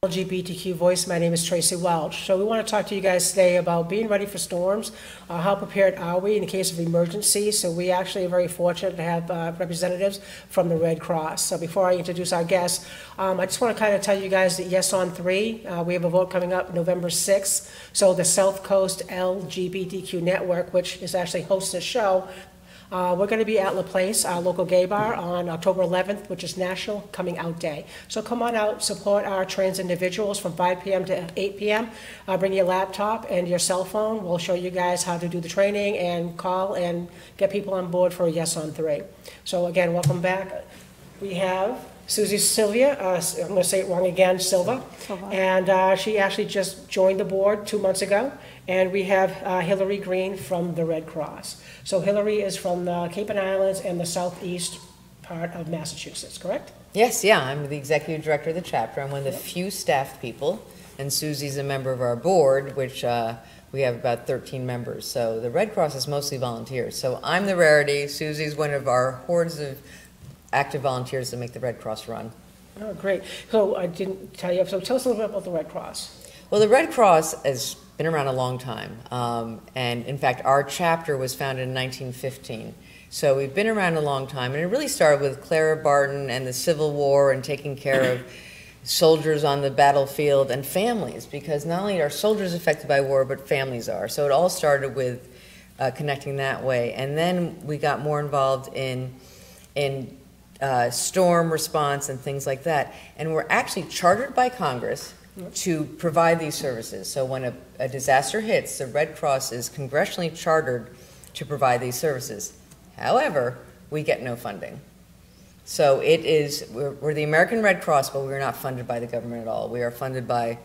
LGBTQ Voice. My name is Traci Welch. So we want to talk to you guys today about being ready for storms. How prepared are we in the case of emergency? So we actually are very fortunate to have representatives from the Red Cross. So before I introduce our guests, I just want to kind of tell you guys that Yes on 3, we have a vote coming up November 6th. So the South Coast LGBTQ Network, which is actually hosting a show, we're going to be at La Place, our local gay bar, on October 11th, which is National Coming Out Day. So come on out, support our trans individuals from 5 p.m. to 8 p.m. Bring your laptop and your cell phone. We'll show you guys how to do the training and call and get people on board for Yes on 3. So again, welcome back. We have Susie Sylvia, I'm going to say it wrong again, Silva. And she actually just joined the board 2 months ago. And we have Hillary Green from the Red Cross. So Hillary is from the Cape and Islands and the southeast part of Massachusetts, correct? Yes, yeah, I'm the executive director of the chapter. I'm one of the few staff people, and Susie's a member of our board, which we have about 13 members. So the Red Cross is mostly volunteers. So I'm the rarity. Susie's one of our hordes of active volunteers that make the Red Cross run. Oh, great. So I didn't tell you, so tell us a little bit about the Red Cross. Well, the Red Cross has been around a long time, and in fact our chapter was founded in 1915, so we've been around a long time, and it really started with Clara Barton and the Civil War and taking care of soldiers on the battlefield and families, because not only are soldiers affected by war, but families are. So it all started with connecting that way, and then we got more involved in storm response and things like that, and we're actually chartered by Congress to provide these services. So when a disaster hits, the Red Cross is congressionally chartered to provide these services. However, we get no funding. So we're the American Red Cross, but we're not funded by the government at all. We are funded by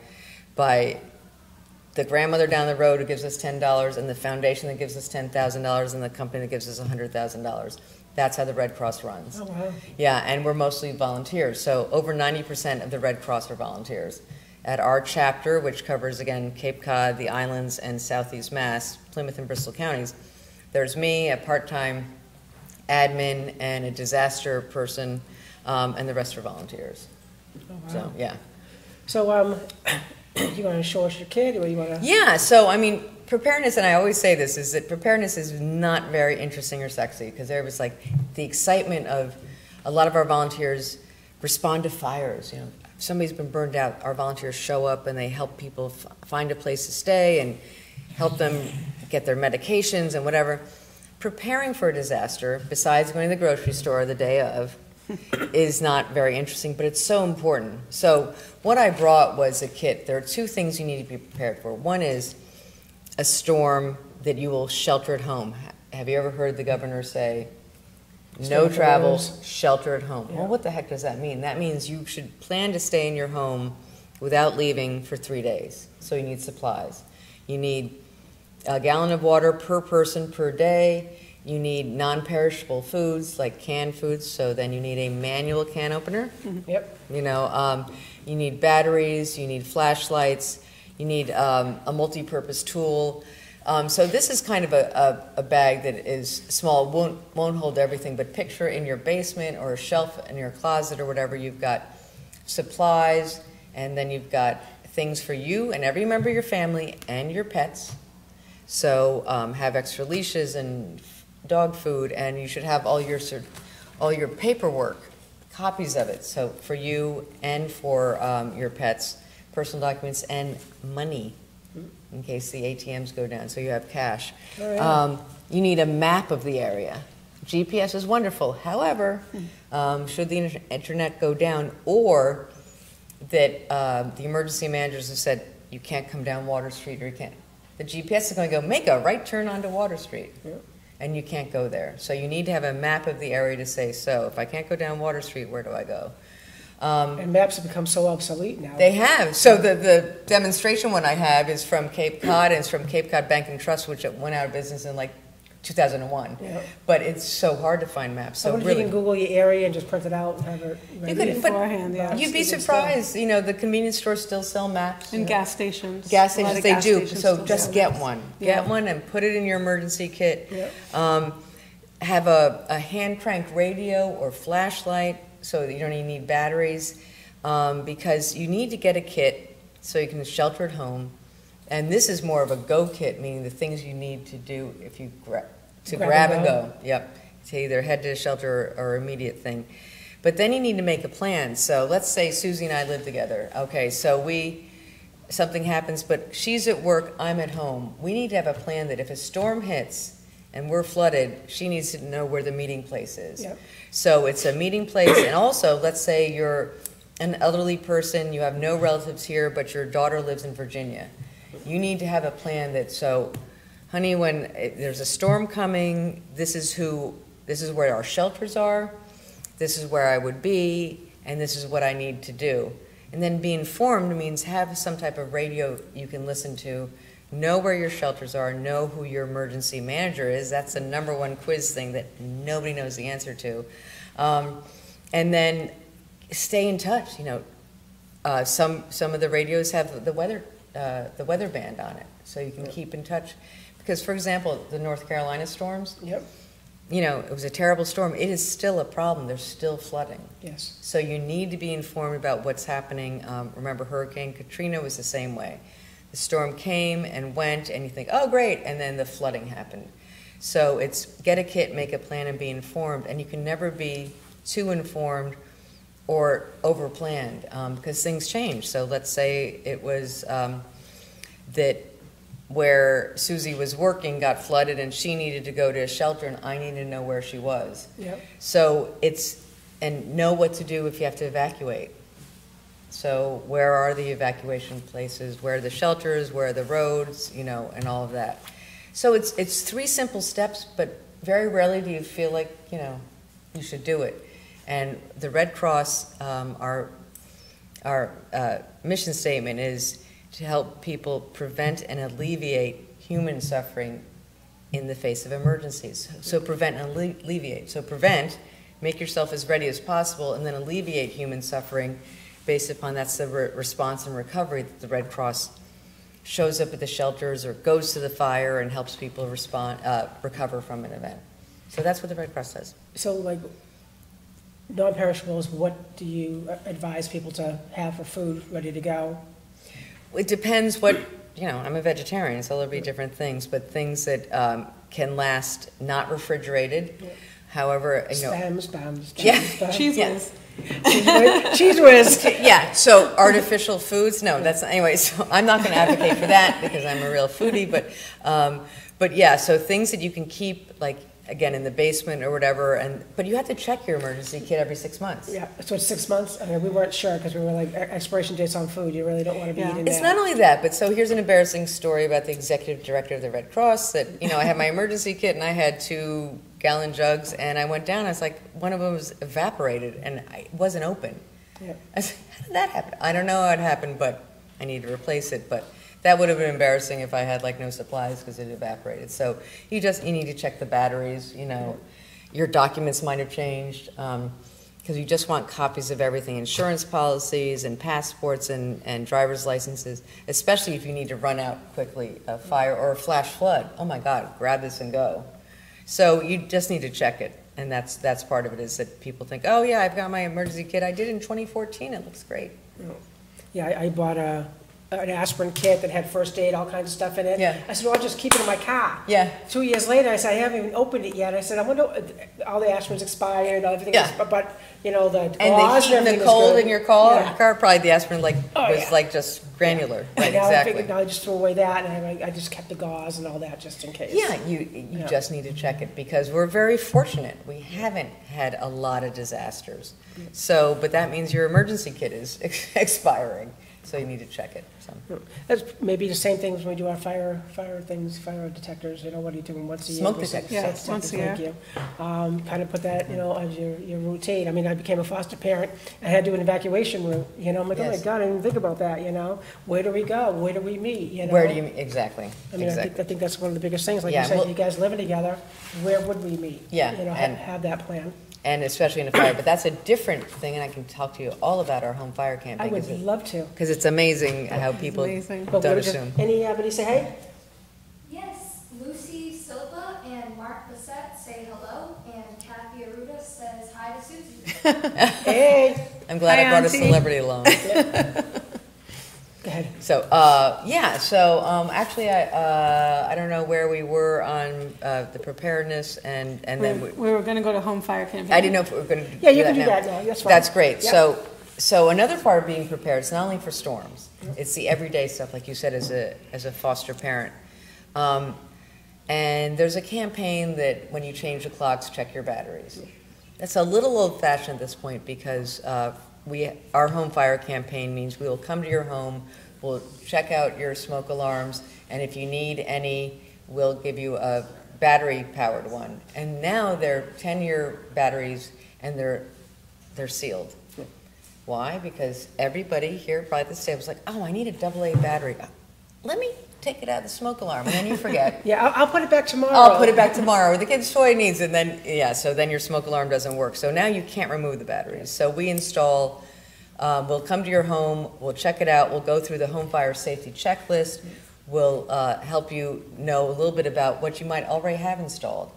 the grandmother down the road who gives us $10, and the foundation that gives us $10,000, and the company that gives us $100,000. That's how the Red Cross runs. Oh, wow. Yeah, and we're mostly volunteers. So over 90% of the Red Cross are volunteers. At our chapter, which covers, again, Cape Cod, the islands, and southeast Mass, Plymouth and Bristol counties, there's me, a part-time admin, and a disaster person, and the rest are volunteers. Oh, wow. So, yeah. So, you want to show us your kid, or you want to? Yeah, so, I mean, preparedness, and I always say this, is that preparedness is not very interesting or sexy, because there was, like, the excitement of a lot of our volunteers respond to fires, you know. If somebody's been burned out, our volunteers show up and they help people find a place to stay and help them get their medications and whatever. Preparing for a disaster, besides going to the grocery store the day of, is not very interesting, but it's so important. So what I brought was a kit. There are two things you need to be prepared for. One is a storm that you will shelter at home. Have you ever heard the governor say, no travel, shelter at home? Yeah. Well, what the heck does that mean? That means you should plan to stay in your home without leaving for 3 days. So you need supplies. You need a gallon of water per person per day. You need non-perishable foods like canned foods. So then you need a manual can opener. Yep. You know, you need batteries. You need flashlights. You need a multi-purpose tool. So this is kind of a bag that is small, won't hold everything, but picture in your basement or a shelf in your closet or whatever, you've got supplies, and then you've got things for you and every member of your family and your pets. So have extra leashes and dog food, and you should have all your paperwork, copies of it. So for you and for your pets, personal documents and money, in case the ATMs go down, so you have cash. Oh, yeah. You need a map of the area. GPS is wonderful. However, should the internet go down, or that the emergency managers have said, you can't come down Water Street, or you can't, the GPS is going to go, make a right turn onto Water Street. Yeah. And you can't go there. So you need to have a map of the area to say, so if I can't go down Water Street, where do I go? And maps have become so obsolete now. They have. So the demonstration one I have is from Cape Cod, and it's from Cape Cod Bank and Trust, which went out of business in like 2001. Yeah. But it's so hard to find maps. So really, you can Google your area and just print it out and have it ready beforehand. Yeah. You'd be surprised. You know, the convience stores still sell maps. And gas stations. Gas stations, they do. So just get one. Get one and put it in your emergency kit. Yeah. Have a hand crank radio or flashlight, so that you don't even need batteries. because you need to get a kit so you can shelter at home. And this is more of a go kit, meaning the things you need to do if you grab and go. Yep. To either head to a shelter or immediate thing. But then you need to make a plan. So let's say Susie and I live together. Okay, so something happens, but she's at work, I'm at home. We need to have a plan that if a storm hits and we're flooded, she needs to know where the meeting place is. Yep. So it's a meeting place, and also let's say you're an elderly person, you have no relatives here, but your daughter lives in Virginia. You need to have a plan that, so, honey, when there's a storm coming, this is where our shelters are, this is where I would be, and this is what I need to do. And then be informed means have some type of radio you can listen to, know where your shelters are, know who your emergency manager is. That's the #1 quiz thing that nobody knows the answer to. And then stay in touch. Some of the radios have the weather band on it, so you can keep in touch. Because, for example, the North Carolina storms, it was a terrible storm. It is still a problem. There's still flooding. Yes. So you need to be informed about what's happening. Remember, Hurricane Katrina was the same way. The storm came and went, and you think, oh, great, and then the flooding happened. So it's get a kit, make a plan, and be informed. And you can never be too informed or over-planned because things change. So let's say it was that where Susie was working got flooded and she needed to go to a shelter and I needed to know where she was. Yep. So and know what to do if you have to evacuate. So where are the evacuation places, where are the shelters, where are the roads, and all of that. So it's 3 simple steps, but very rarely do you feel like, you should do it. And the Red Cross, our mission statement is to help people prevent and alleviate human suffering in the face of emergencies. So prevent and alleviate. So prevent, make yourself as ready as possible, and then alleviate human suffering based upon that's the response and recovery that the Red Cross shows up at the shelters or goes to the fire and helps people recover from an event. So that's what the Red Cross does. So, like, non-perishables, what do you advise people to have for food ready to go? It depends what, I'm a vegetarian, so there'll be different things, but things that can last not refrigerated. Yeah. However, Spams. Cheese whiz. Cheese whiz. Yeah, so artificial foods, no, that's not, anyway, so I'm not going to advocate for that because I'm a real foodie, but yeah, so things that you can keep, like, again, in the basement or whatever, but you have to check your emergency kit every 6 months. Yeah, so it's 6 months? I mean, we weren't sure because we were like, expiration dates on food, you really don't want to be eating that. It's not only that, but so here's an embarrassing story about the executive director of the Red Cross that, I had my emergency kit and I had 2-gallon jugs and I went down, I was like, one of them was evaporated and it wasn't open. Yeah. I was like, how did that happen? I don't know how it happened, but I need to replace it, but that would have been embarrassing if I had no supplies because it evaporated. So you need to check the batteries, your documents might have changed because you just want copies of everything, insurance policies and passports and driver's licenses, especially if you need to run out quickly, a fire or a flash flood. Oh my God, grab this and go. So you just need to check it. And that's part of it is that people think, oh yeah, I've got my emergency kit. I did in 2014, it looks great. Yeah, I bought an aspirin kit that had first aid, all kinds of stuff in it. Yeah. I said, well, I'll just keep it in my car. Yeah. 2 years later, I said, I haven't even opened it yet. I said, I wonder, all the aspirin's expired, everything else, but the and gauze and the cold in your car, probably the aspirin was just granular. Yeah. Right, now exactly. I figured, now I just threw away that, and I just kept the gauze and all that just in case. Yeah, you just need to check it because we're very fortunate. We haven't had a lot of disasters. So, but that means your emergency kit is expiring. So you need to check it. So. That's maybe the same things when we do our fire detectors. What are you doing once a year? Smoke detectors. Yeah, once a year. Thank you. Kind of put that, as your routine. I mean, I became a foster parent. I had to do an evacuation route. I'm like, oh my God, I didn't think about that. Where do we go? Where do we meet? Where do you meet? Exactly. I mean, exactly. I think that's one of the biggest things. Like you said, you guys living together. Where would we meet? Yeah. Have that plan. And especially in a fire, but that's a different thing, and I can talk to you all about our home fire campaign. I would love to. Because it's amazing how people don't assume. Anybody say hey? Yes, Lucy Silva and Mark Bissett say hello, and Kathy Aruda says hi to Susie. Hey. I'm glad Hi, I brought Auntie. a celebrity along. Go ahead. So, actually, I don't know where we were on the preparedness, and then We were going to go to home fire campaign. I didn't know if we were going to Yeah, you can do that now, that's fine. That's great. Yep. So another part of being prepared is not only for storms, it's the everyday stuff, like you said, as a foster parent. And there's a campaign that when you change the clocks, check your batteries. That's a little old-fashioned at this point because our home fire campaign means we will come to your home, we'll check out your smoke alarms, and if you need any, we'll give you a battery-powered one. And now they're 10-year batteries, and they're sealed. Why? Because everybody here by this table was like, oh, I need a AA battery. Let me take it out of the smoke alarm, and then you forget. Yeah, I'll put it back tomorrow. I'll put it back tomorrow. The kid's toy needs, and then, so then your smoke alarm doesn't work. So now you can't remove the batteries. So we install, we'll come to your home, we'll check it out, we'll go through the home fire safety checklist, we'll help you know a little bit about what you might already have installed.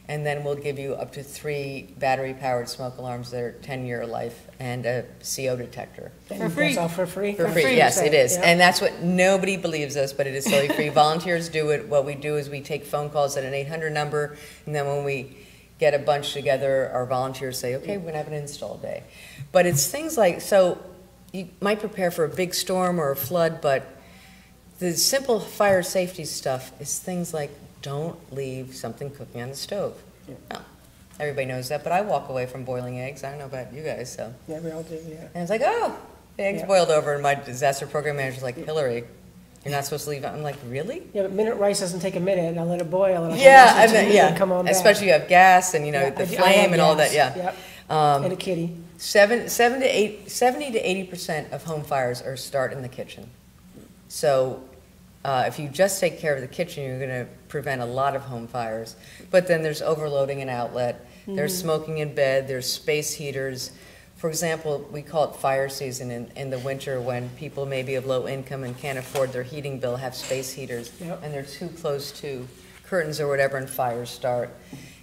And then we'll give you up to 3 battery-powered smoke alarms that are 10-year life and a CO detector. For free. That's all for free? For free, yes, it is. Yeah. And that's what nobody believes us, but it is totally free. Volunteers do it. What we do is we take phone calls at an 800 number, and then when we get a bunch together, our volunteers say, okay, we're going to have an install day. But it's things like, so you might prepare for a big storm or a flood, but the simple fire safety stuff is things like don't leave something cooking on the stove. Well, everybody knows that, but I walk away from boiling eggs. I don't know about you guys, so. Yeah, we all do, yeah. And it's like, oh, the eggs boiled over, and my disaster program manager's like, Hillary, you're not supposed to leave it. I'm like, really? Yeah, but minute rice doesn't take a minute, and I'll let it boil, and I'll Yeah, come on back. especially you have gas and, Yeah, the I flame have and all that, gas, yeah. Yep, and a kitty. 70 to 80% of home fires are start in the kitchen. So if you just take care of the kitchen, you're going to prevent a lot of home fires. But then there's overloading an outlet, there's smoking in bed, there's space heaters. For example, we call it fire season in the winter when people maybe of low income and can't afford their heating bill have space heaters, and they're too close to curtains or whatever and fires start.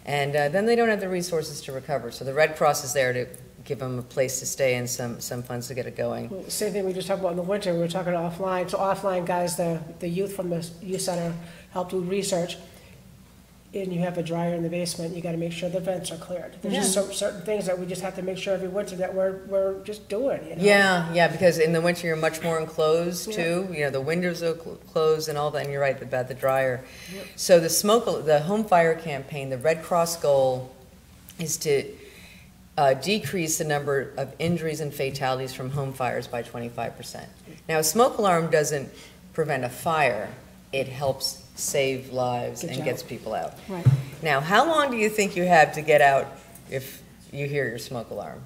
And then they don't have the resources to recover. So the Red Cross is there to give them a place to stay and some funds to get it going. Well, same thing we just talked about in the winter, we were talking offline. So offline, guys, the youth from the youth center helped do research. And you have a dryer in the basement, you gotta make sure the vents are cleared. There's just certain things that we just have to make sure every winter that we're just doing, you know? Yeah, because in the winter you're much more enclosed too. The windows are closed and all that, and you're right about the dryer. Yep. So the home fire campaign, the Red Cross goal is to decrease the number of injuries and fatalities from home fires by 25%. Now, a smoke alarm doesn't prevent a fire, it helps save lives and gets people out. Right. Now, how long do you think you have to get out if you hear your smoke alarm?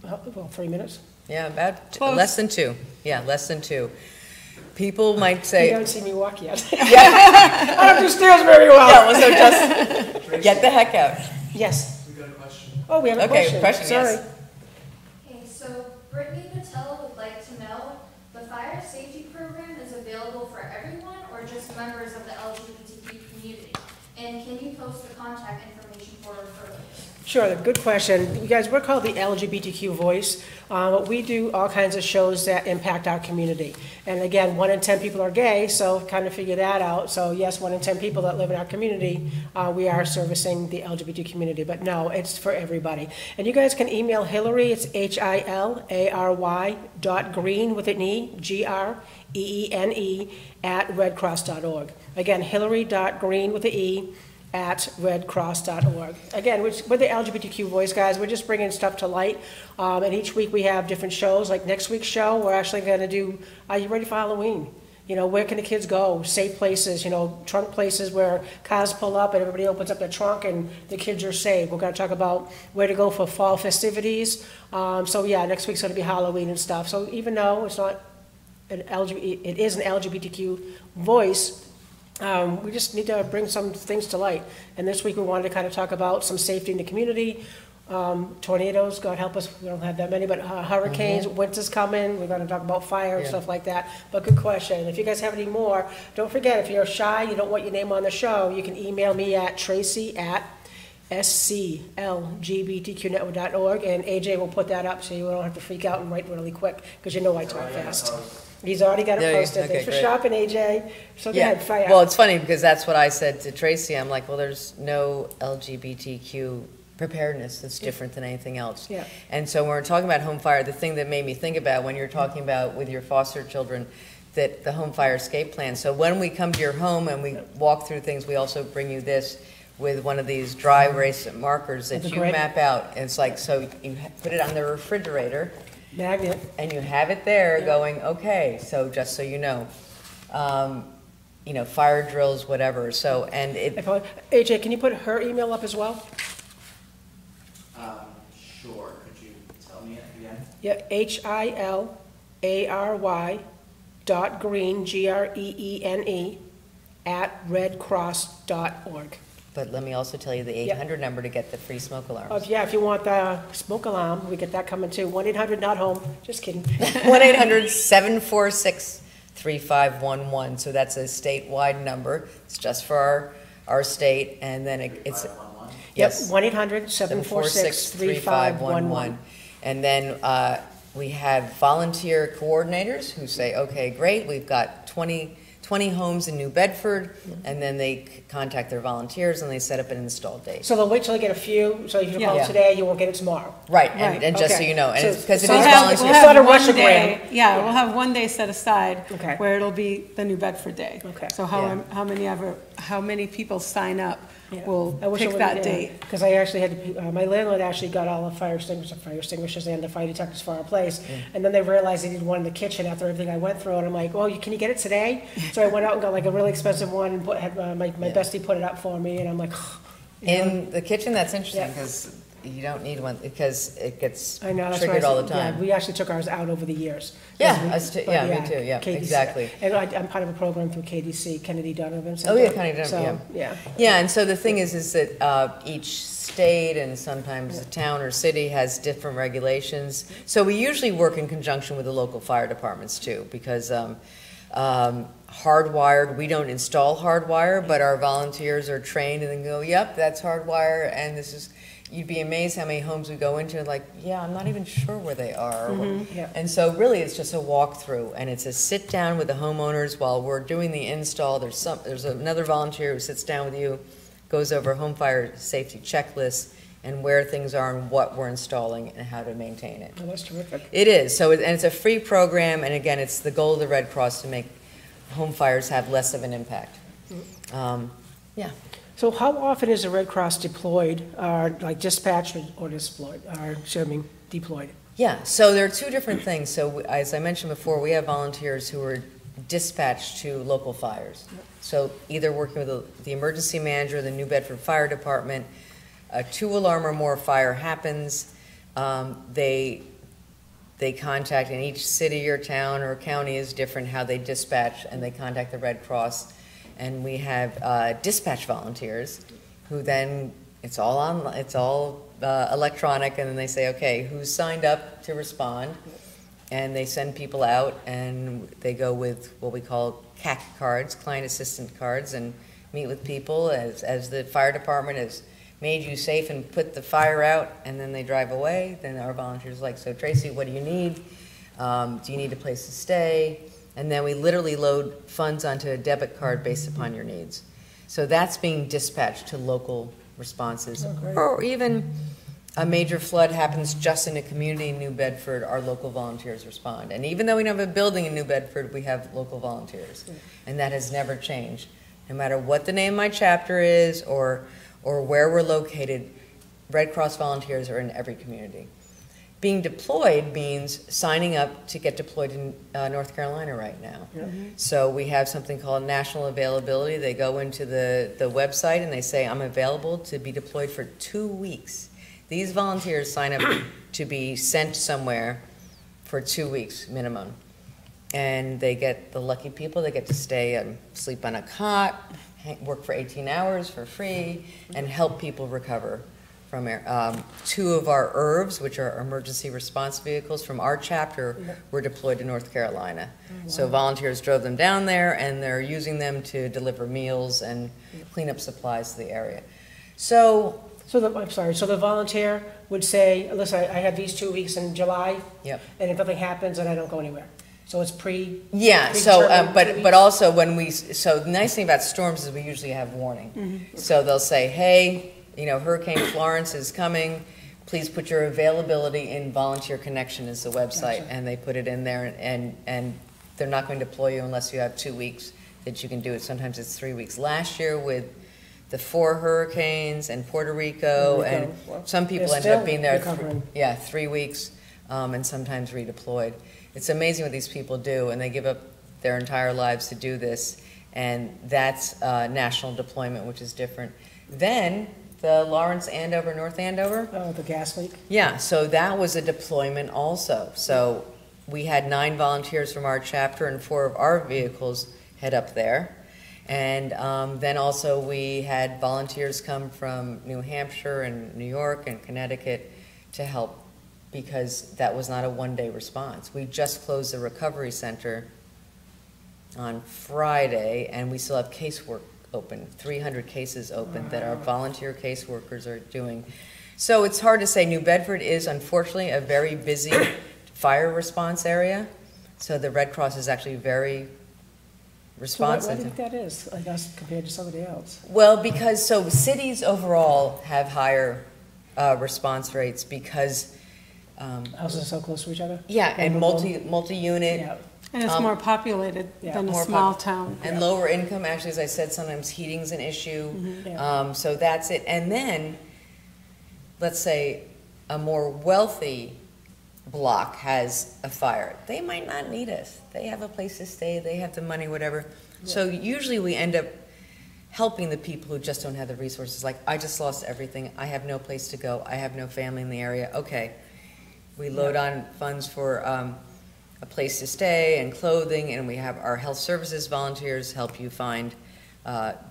Well, 3 minutes. Yeah, about Close. less than 2. Yeah, less than 2. People might You say, don't see me walk yet. yeah, I don't do stairs very well. yeah, well, so just get the heck out. Yes. We got a question. Oh, we have a Okay, question. Sorry. yes. Okay, so Brittany Patel would like to know, the fire safety program is available for everyone or just members of the LGBTQ community? And can you post the contact information for referrals? Sure, good question. You guys, we're called the LGBTQ Voice. We do all kinds of shows that impact our community. And again, 1 in 10 people are gay, so kind of figure that out. So yes, 1 in 10 people that live in our community, we are servicing the LGBT community. But no, it's for everybody. And you guys can email Hillary, it's HILARY.green with an E, GREENE, at redcross.org. Again, Hillary.green with an E, at redcross.org. Again, we're the LGBTQ Voice, guys. We're just bringing stuff to light. And each week we have different shows. Like next week's show, we're actually going to do, are you ready for Halloween? Where can the kids go? Safe places, trunk places where cars pull up and everybody opens up their trunk and the kids are safe. We're going to talk about where to go for fall festivities. So yeah, next week's going to be Halloween and stuff. So even though it's not it is an LGBTQ voice, we just need to bring some things to light. And this week we wanted to kind of talk about some safety in the community. Tornadoes, God help us, we don't have that many, but hurricanes, winter's coming, we're going to talk about fire and stuff like that. But good question. If you guys have any more, don't forget, if you're shy, you don't want your name on the show, you can email me at Traci at sclgbtqnetwork.org, and AJ will put that up so you don't have to freak out and write really quick, because you know I talk fast. He's already got it There you- posted. okay, Thanks for great. shopping, AJ. So go ahead, fire. Well, it's funny because that's what I said to Tracy. I'm like, well, there's no LGBTQ preparedness that's different than anything else. Yeah. And so when we're talking about home fire, the thing that made me think about when you're talking about with your foster children, that the home fire escape plan. So when we come to your home and we walk through things, we also bring you this with one of these dry erase markers that The you grid. map out. And it's like, so you put it on the refrigerator Magnet. and you have it there going, okay, so just so you know, fire drills, whatever. So, and it, AJ, can you put her email up as well? Sure. Could you tell me it again? Yeah, HILARY.green, GREENE, @redcross.org. but let me also tell you the 800 number to get the free smoke alarms. Yeah, if you want the smoke alarm, we get that coming too. 1-800-NOT-HOME. Just kidding. 1-800-746-3511. So that's a statewide number. It's just for our state, and then it's 511? yes. 1-800-746-3511. And then we have volunteer coordinators who say, okay, great, we've got 20 homes in New Bedford, and then they contact their volunteers and they set up an install date. So they'll wait till they get a few, so if you call Yeah. today, you won't get it tomorrow. Right, Right. and just so Okay. you know, and So- it's because it so is we'll have- volunteer. we'll have- Sort of one day, Russiagram. yeah, we'll have one day set aside Okay. where it'll be the New Bedford Day. Okay. So Yeah. how many people sign up Yeah. will I wish I pick would've- that yeah, date. Because I actually had, my landlord actually got all the fire extinguishers and the fire detectors for our place. And then they realized they needed one in the kitchen after everything I went through. And I'm like, well, can you get it today? So I went out and got like a really expensive one and had my bestie put it up for me. And I'm like, In the kitchen, that's interesting, Yeah. because you don't need one, because it gets I know, that's triggered right. all the Yeah, time. we actually took ours out over the years. Yeah, Because us too. but Yeah, me too. Yeah, KDC. exactly. And I'm part of a program through KDC, Kennedy Donovan Center. Oh, yeah, Kennedy Donovan, So, yeah. Yeah, and so the thing is that each state and sometimes the town or city has different regulations. So we usually work in conjunction with the local fire departments too, because hardwired, we don't install hardwire, but our volunteers are trained and then go, yep, that's hardwire, and this is, you'd be amazed how many homes we go into, like, yeah, I'm not even sure where they are. Yeah. And so really, it's just a walkthrough, and it's a sit down with the homeowners while we're doing the install. There's another volunteer who sits down with you, goes over home fire safety checklists and where things are and what we're installing and how to maintain it. Oh, that's terrific. It is. So, and it's a free program, and again, it's the goal of the Red Cross to make home fires have less of an impact. Yeah. So how often is the Red Cross deployed, like dispatched or deployed, deployed? Yeah, so there are two different things. So as I mentioned before, we have volunteers who are dispatched to local fires. So either working with the emergency manager, the New Bedford Fire Department, a 2-alarm or more fire happens, they contact, in each city or town or county is different how they dispatch, and they contact the Red Cross. And we have dispatch volunteers who then, it's all electronic, and then they say, okay, who's signed up to respond? And they send people out, and they go with what we call CAC cards, client assistant cards, and meet with people as the fire department has made you safe and put the fire out, and then they drive away. Then our volunteers are like, so Tracy, what do you need? Do you need a place to stay? And then we literally load funds onto a debit card based upon your needs. So that's being dispatched to local responses. Or even a major flood happens just in a community in New Bedford, our local volunteers respond. And even though we don't have a building in New Bedford, we have local volunteers. And that has never changed. No matter what the name of my chapter is or where we're located, Red Cross volunteers are in every community. Being deployed means signing up to get deployed in North Carolina right now. So we have something called national availability. They go into the website and they say, I'm available to be deployed for 2 weeks. These volunteers sign up to be sent somewhere for 2 weeks minimum. And they get, the lucky people, they get to stay and sleep on a cot, work for 18 hours for free, and help people recover from air. 2 of our ERVs, which are emergency response vehicles from our chapter, were deployed to North Carolina. So volunteers drove them down there, and they're using them to deliver meals and clean up supplies to the area. So I'm sorry, so the volunteer would say, listen, I have these 2 weeks in July, Yep. and if nothing happens, then I don't go anywhere. So it's Yeah, so, predetermined 2 but weeks? also so the nice thing about storms is we usually have warning. So they'll say, hey, Hurricane Florence is coming, please put your availability in Volunteer Connection is the website, Gotcha. and they put it in there, and they're not going to deploy you unless you have 2 weeks that you can do it. Sometimes it's 3 weeks. Last year with the 4 hurricanes and Puerto Rico, and Well, some people they're ended up still being there, recovering. 3 weeks, and sometimes redeployed. It's amazing what these people do, and they give up their entire lives to do this, and that's national deployment, which is different. Then the Lawrence Andover, North Andover, Oh, the gas leak? yeah, so that was a deployment also. So we had 9 volunteers from our chapter and 4 of our vehicles head up there. And then also we had volunteers come from New Hampshire and New York and Connecticut to help, because that was not a one-day response. We just closed the recovery center on Friday, and we still have casework open, 300 cases open that our volunteer caseworkers are doing. So it's hard to say. New Bedford is unfortunately a very busy fire response area, so the Red Cross is actually very So why responsive. do you think that is, I guess, compared to somebody else? Well, because cities overall have higher response rates because Houses are so close to each other? and multi-unit Yeah, And it's more populated Yeah. than a More small town. and lower income. Actually, as I said, sometimes heating's an issue. yeah. So that's it. And then, let's say, a more wealthy block has a fire. They might not need us. They have a place to stay. They have the money, whatever. So usually we end up helping the people who just don't have the resources. Like, I just lost everything. I have no place to go. I have no family in the area. Okay, we load on funds for a place to stay and clothing, and we have our health services volunteers help you find,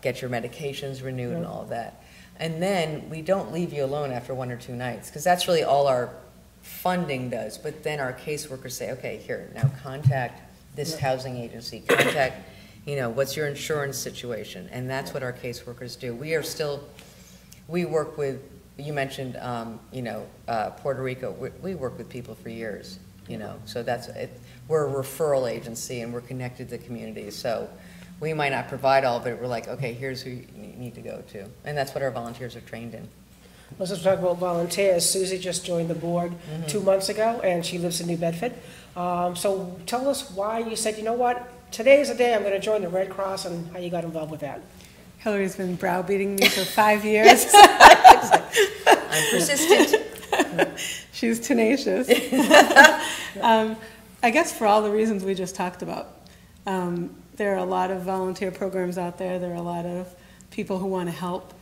get your medications renewed and all of that. And then we don't leave you alone after 1 or 2 nights, because that's really all our funding does. But then our caseworkers say, okay, here, now contact this housing agency, contact, what's your insurance situation? And that's what our caseworkers do. We work with, you mentioned, Puerto Rico. We work with people for years. So that's it. We're a referral agency, and we're connected to the community. So we might not provide all, but we're like, okay, here's who you need to go to, and that's what our volunteers are trained in. Let's just talk about volunteers. Susie just joined the board 2 months ago, and she lives in New Bedford. So tell us why you said, you know what, today is the day I'm going to join the Red Cross, and how you got involved with that. Hillary's been browbeating me for 5 years. I'm persistent. She's tenacious. I guess for all the reasons we just talked about. There are a lot of volunteer programs out there. There are a lot of people who want to help.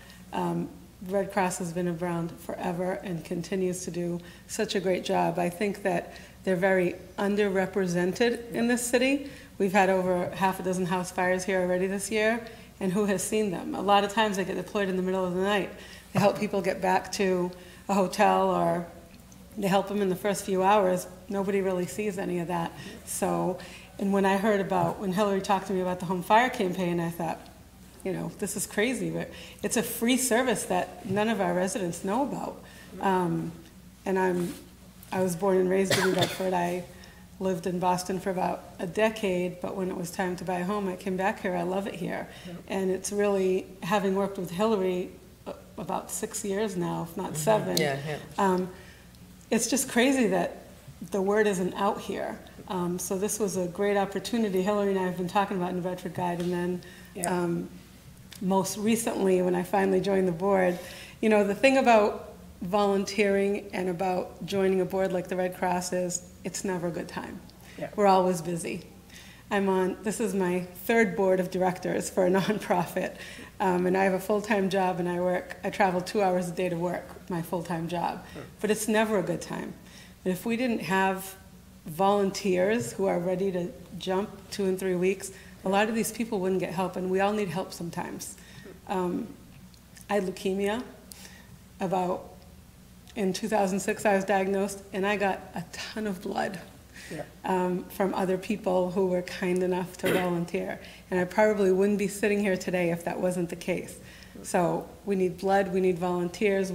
Red Cross has been around forever and continues to do such a great job. I think that they're very underrepresented in this city. We've had over half a dozen house fires here already this year, and who has seen them? A lot of times they get deployed in the middle of the night. They help people get back to a hotel, or they help them in the first few hours. Nobody really sees any of that. So, and when Hillary talked to me about the home fire campaign, I thought, this is crazy, but it's a free service that none of our residents know about. And I was born and raised in New Bedford. I lived in Boston for about a decade, but when it was time to buy a home, I came back here. I love it here. And it's really, having worked with Hillary about 6 years now, if not 7, it's just crazy that the word isn't out here. So this was a great opportunity. Hillary and I have been talking about New Bedford Guide, and then most recently, when I finally joined the board, the thing about volunteering and about joining a board like the Red Cross is it's never a good time. Yeah. We're always busy. This is my 3rd board of directors for a nonprofit, and I have a full-time job, and I travel 2 hours a day to work, my full-time job, but it's never a good time. And if we didn't have volunteers who are ready to jump 2 and 3 weeks, a lot of these people wouldn't get help, and we all need help sometimes. I had leukemia. In 2006, I was diagnosed, and I got a ton of blood from other people who were kind enough to volunteer. And I probably wouldn't be sitting here today if that wasn't the case. So we need blood, we need volunteers,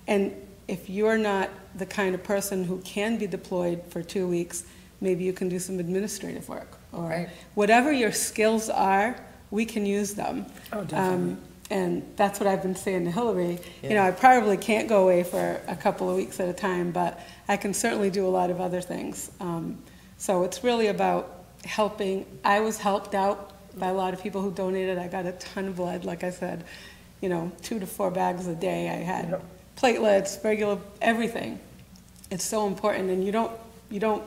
and if you're not the kind of person who can be deployed for 2 weeks, maybe you can do some administrative work. Or Right. whatever your skills are, we can use them. Oh, definitely. And that's what I've been saying to Hillary. Yeah. You know, I probably can't go away for a couple of weeks at a time, but I can certainly do a lot of other things. So it's really about helping. I was helped out by a lot of people who donated. I got a ton of blood, like I said, 2 to 4 bags a day. I had Yep. platelets, regular, everything. It's so important, and you don't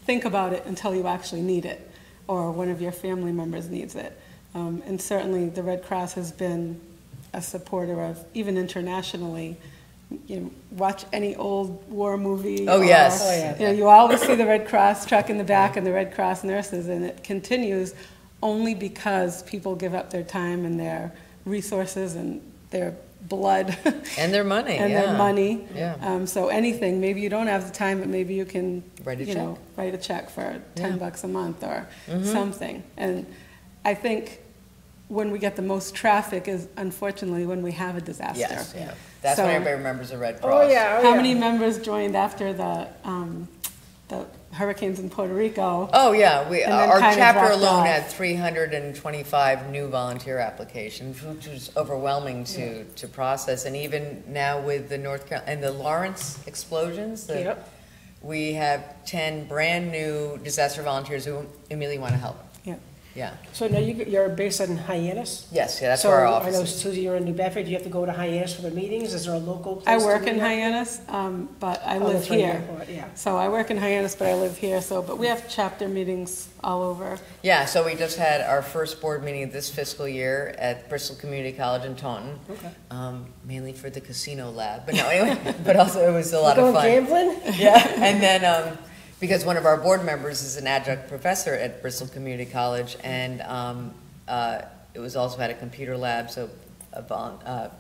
think about it until you actually need it, or one of your family members needs it. And certainly the Red Cross has been a supporter of, even internationally, watch any old war movie. Oh, yes. Oh, yeah. You always see the Red Cross truck in the back and the Red Cross nurses, and it continues only because people give up their time and their resources and their blood. And their money, and yeah. their money. Yeah. So anything, maybe you don't have the time, but maybe you can, Write a check. write a check for $10 a month or Mm-hmm. something. And I think when we get the most traffic is unfortunately when we have a disaster. Yes, yeah. That's So- when everybody remembers the Red Cross. Oh, yeah. How many members joined after the hurricanes in Puerto Rico? Oh, yeah, And then our kind of chapter dropped alone off. had 325 new volunteer applications, which was overwhelming to process. And even now with the North Carolina, and the Lawrence explosions, Yep. we have 10 brand-new disaster volunteers who immediately want to help. Yeah. Yeah, So now you're based in Hyannis? yes, yeah, that's where our So I office know, is. Susie, you're in New Bedford. Do you have to go to Hyannis for the meetings? Is there a local I place to work meet in at? Hyannis, but I Oh, live that's right, here. airport, yeah. So I work in Hyannis, but I live here, but we have chapter meetings all over. Yeah, so we just had our first board meeting this fiscal year at Bristol Community College in Taunton. Okay. Mainly for the casino lab, but no, anyway, but also it was a lot Going of fun. gambling? Yeah, and then, because one of our board members is an adjunct professor at Bristol Community College, and it was also had a computer lab, so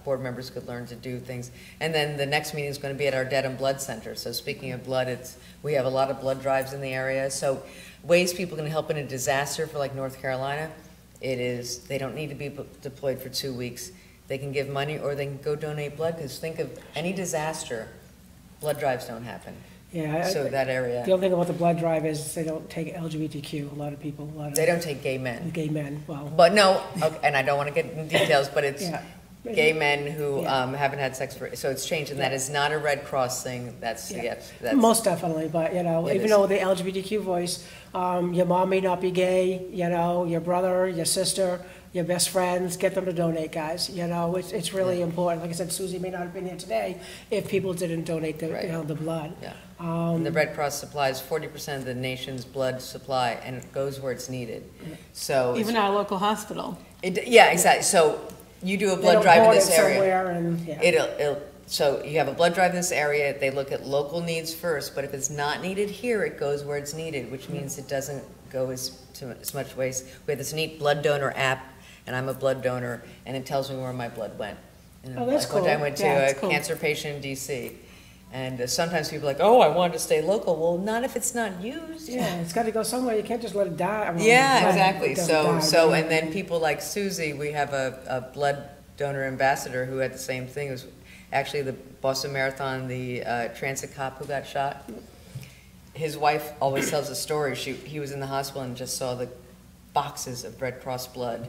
board members could learn to do things. And then the next meeting is going to be at our Dead and Blood Center. So speaking of blood, we have a lot of blood drives in the area. So ways people can help in a disaster for like North Carolina, they don't need to be deployed for 2 weeks. They can give money or they can go donate blood, because think of any disaster, blood drives don't happen. Yeah. So that area, The only thing about the blood drive is they don't take LGBTQ. A lot of they don't take gay men. gay men. Well, But no, okay, and I don't want to get into details, but it's yeah. gay men who Yeah. haven't had sex so it's changed, and that is not a Red Cross thing. That's, Yeah. yes, that's. Most definitely, but It even is. though the LGBTQ voice, your mom may not be gay, your brother, your sister, your best friends, get them to donate, guys. It's really important. Like I said, Susie may not have been here today if people didn't donate Right. the blood. Yeah. And the Red Cross supplies 40% of the nation's blood supply, and it goes where it's needed. So, Even our local hospital. yeah, exactly. So you do a They blood don't drive in hoard this it area. somewhere and, yeah. So you have a blood drive in this area, they look at local needs first, but if it's not needed here, it goes where it's needed, which means it doesn't go as much waste. We have this neat blood donor app, and I'm a blood donor, and it tells me where my blood went. And Oh, that's like one time I cool. went to Yeah, a it's cool. cancer patient in DC, and sometimes people are like, oh, I wanted to stay local. Well, not if it's not used. Yeah, it's got to go somewhere. You can't just let it die. I mean, Yeah, let it exactly. die, So, right? and then people like Susie, we have a blood donor ambassador who had the same thing. It was actually the Boston Marathon, the transit cop who got shot. His wife always tells a story. He was in the hospital and just saw the boxes of Red Cross blood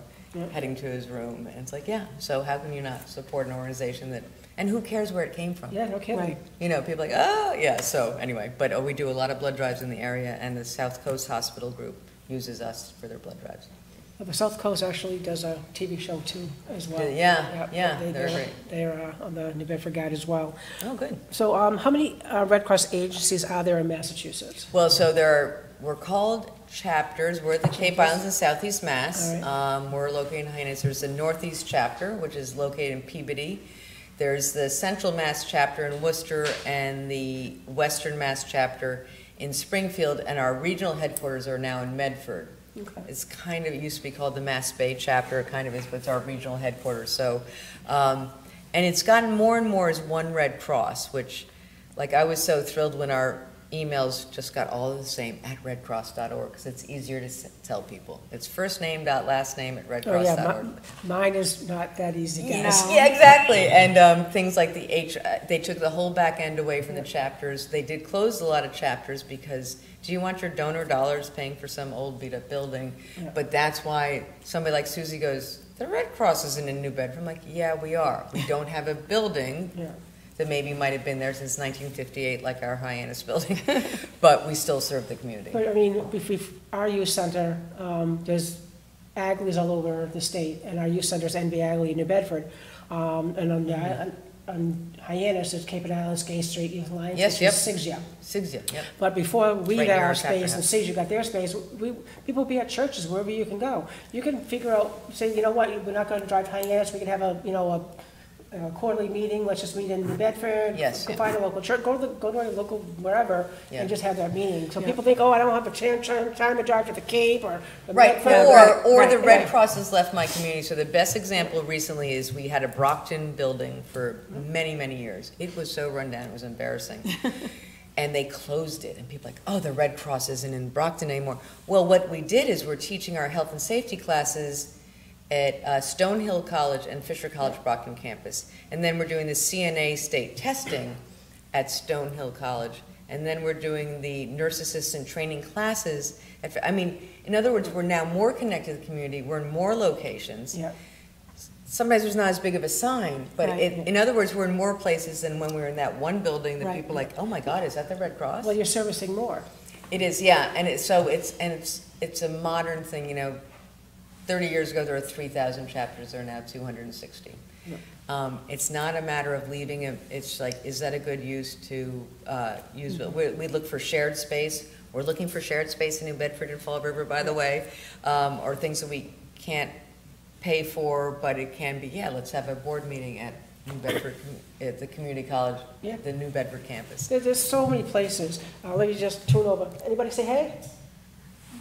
heading to his room. And it's like, yeah, so how can you not support an organization that, and who cares where it came from? Yeah, no kidding. Right. People are like, oh, yeah, so anyway, but we do a lot of blood drives in the area, and the South Coast Hospital Group uses us for their blood drives. The South Coast actually does a TV show too, as well. Yeah, they're They're great. They're on the New Bedford Guide as well. Oh, good. So, how many Red Cross agencies are there in Massachusetts? Well, so we're called chapters. We're at the Cape Islands in Southeast Mass. All We're located in Hyannis. There's the Northeast chapter, which is located in Peabody. There's the Central Mass chapter in Worcester and the Western Mass chapter in Springfield, and our regional headquarters are now in Medford. Okay. It used to be called the Mass Bay chapter. It kind of is, but it's our regional headquarters. So, and it's gotten more and more as one Red Cross, which, like, I was so thrilled when our emails just got all the same at redcross.org because it's easier to tell people. It's first name dot last name at redcross.org. Oh, yeah, mine is not that easy, guys. No. Yeah, exactly. And things like the they took the whole back end away from the chapters. They did close a lot of chapters because do you want your donor dollars paying for some old beat up building? Yeah. But that's why somebody like Susie goes, the Red Cross isn't in New Bedford. I'm like, yeah, we are. We don't have a building. Yeah. That maybe might have been there since 1958, like our Hyannis building, but we still serve the community. But I mean, our youth center, there's Agley's all over the state, and our youth center's NB Agley in New Bedford. And on Hyannis, it's Cape and Islands Gay Straight Youth Alliance, Yes, which yep. is Sigsia. Sigsia, yep. But before we Right got near our our chapter space and house. Sigsia got their space, people be at churches, wherever you can go. You can figure out, say, you know what, we're not gonna drive to Hyannis, we can have a quarterly meeting, let's just meet in New Bedford. Yes, Go yeah. find a local church, go to a local wherever, Yeah. and just have that meeting. So Yeah. people think, oh, I don't have a time to drive to the Cape or. the Right, Medford. or the Right, Red right. Cross has left my community. So the best example recently is we had a Brockton building for many, many years. It was so run down, it was embarrassing. And they closed it, and people are like, oh, the Red Cross isn't in Brockton anymore. Well, what we did is we're teaching our health and safety classes at Stonehill College and Fisher College Brockton campus. And then we're doing the CNA state testing at Stonehill College. And then we're doing the nurse assistant training classes. In other words, we're now more connected to the community. We're in more locations. Yeah, Sometimes there's not as big of a sign, but Right. in other words, we're in more places than when we were in that one building that Right. people are like, oh my God, is that the Red Cross? well, you're servicing more. It is, yeah, and it's a modern thing, 30 years ago, there were 3,000 chapters, there are now 260. It's not a matter of leaving it, it's like, is that a good use to use? We look for shared space. We're looking for shared space in New Bedford and Fall River, by the way, or things that we can't pay for, but it can be, yeah, let's have a board meeting at New Bedford, at the community college, Yeah. the New Bedford campus. There's so many places. Let me just tune over. Anybody say hey?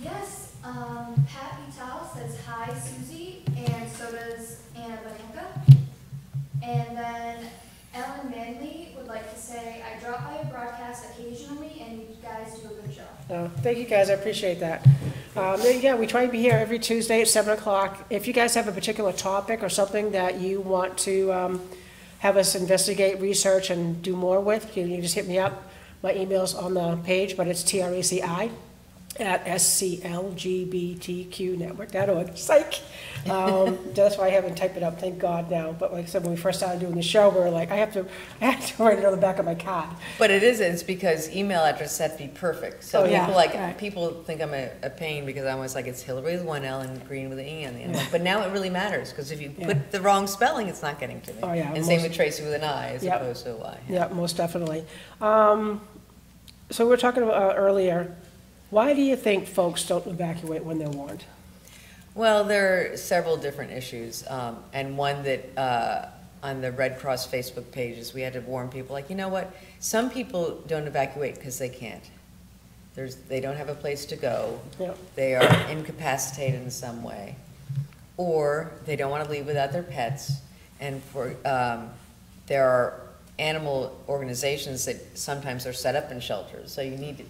Yes, Pat Vital says hi, Susie, and so does Anna Bananka. And then Ellen Manley would like to say, I drop by a broadcast occasionally, and you guys do a good job. Thank you, guys. I appreciate that. Yeah, we try to be here every Tuesday at 7 o'clock. If you guys have a particular topic or something that you want to have us investigate, research, and do more with, you can just hit me up. My email's on the page, but it's TRACI at sclgbtqnetwork.org. Psych! That's why I haven't typed it up, thank God now. But like I said, when we first started doing the show, we were like, I have to write it on the back of my card. But it's because email address have to be perfect. So Oh, yeah, right. people think I'm a pain because I'm always like, it's Hillary with one L and Green with an E on the end. But now it really matters because if you Yeah. put the wrong spelling, it's not getting to me. Oh, yeah, And same most- with Tracy with an I as Yep. opposed to a Y. Yeah, most definitely. So we were talking about earlier, why do you think folks don't evacuate when they're warned? Well, there are several different issues, and one that on the Red Cross Facebook pages, we had to warn people, like, you know what? Some people don't evacuate because they can't. They don't have a place to go. Yep. They are incapacitated in some way, or they don't want to leave without their pets. And there are animal organizations that sometimes are set up in shelters.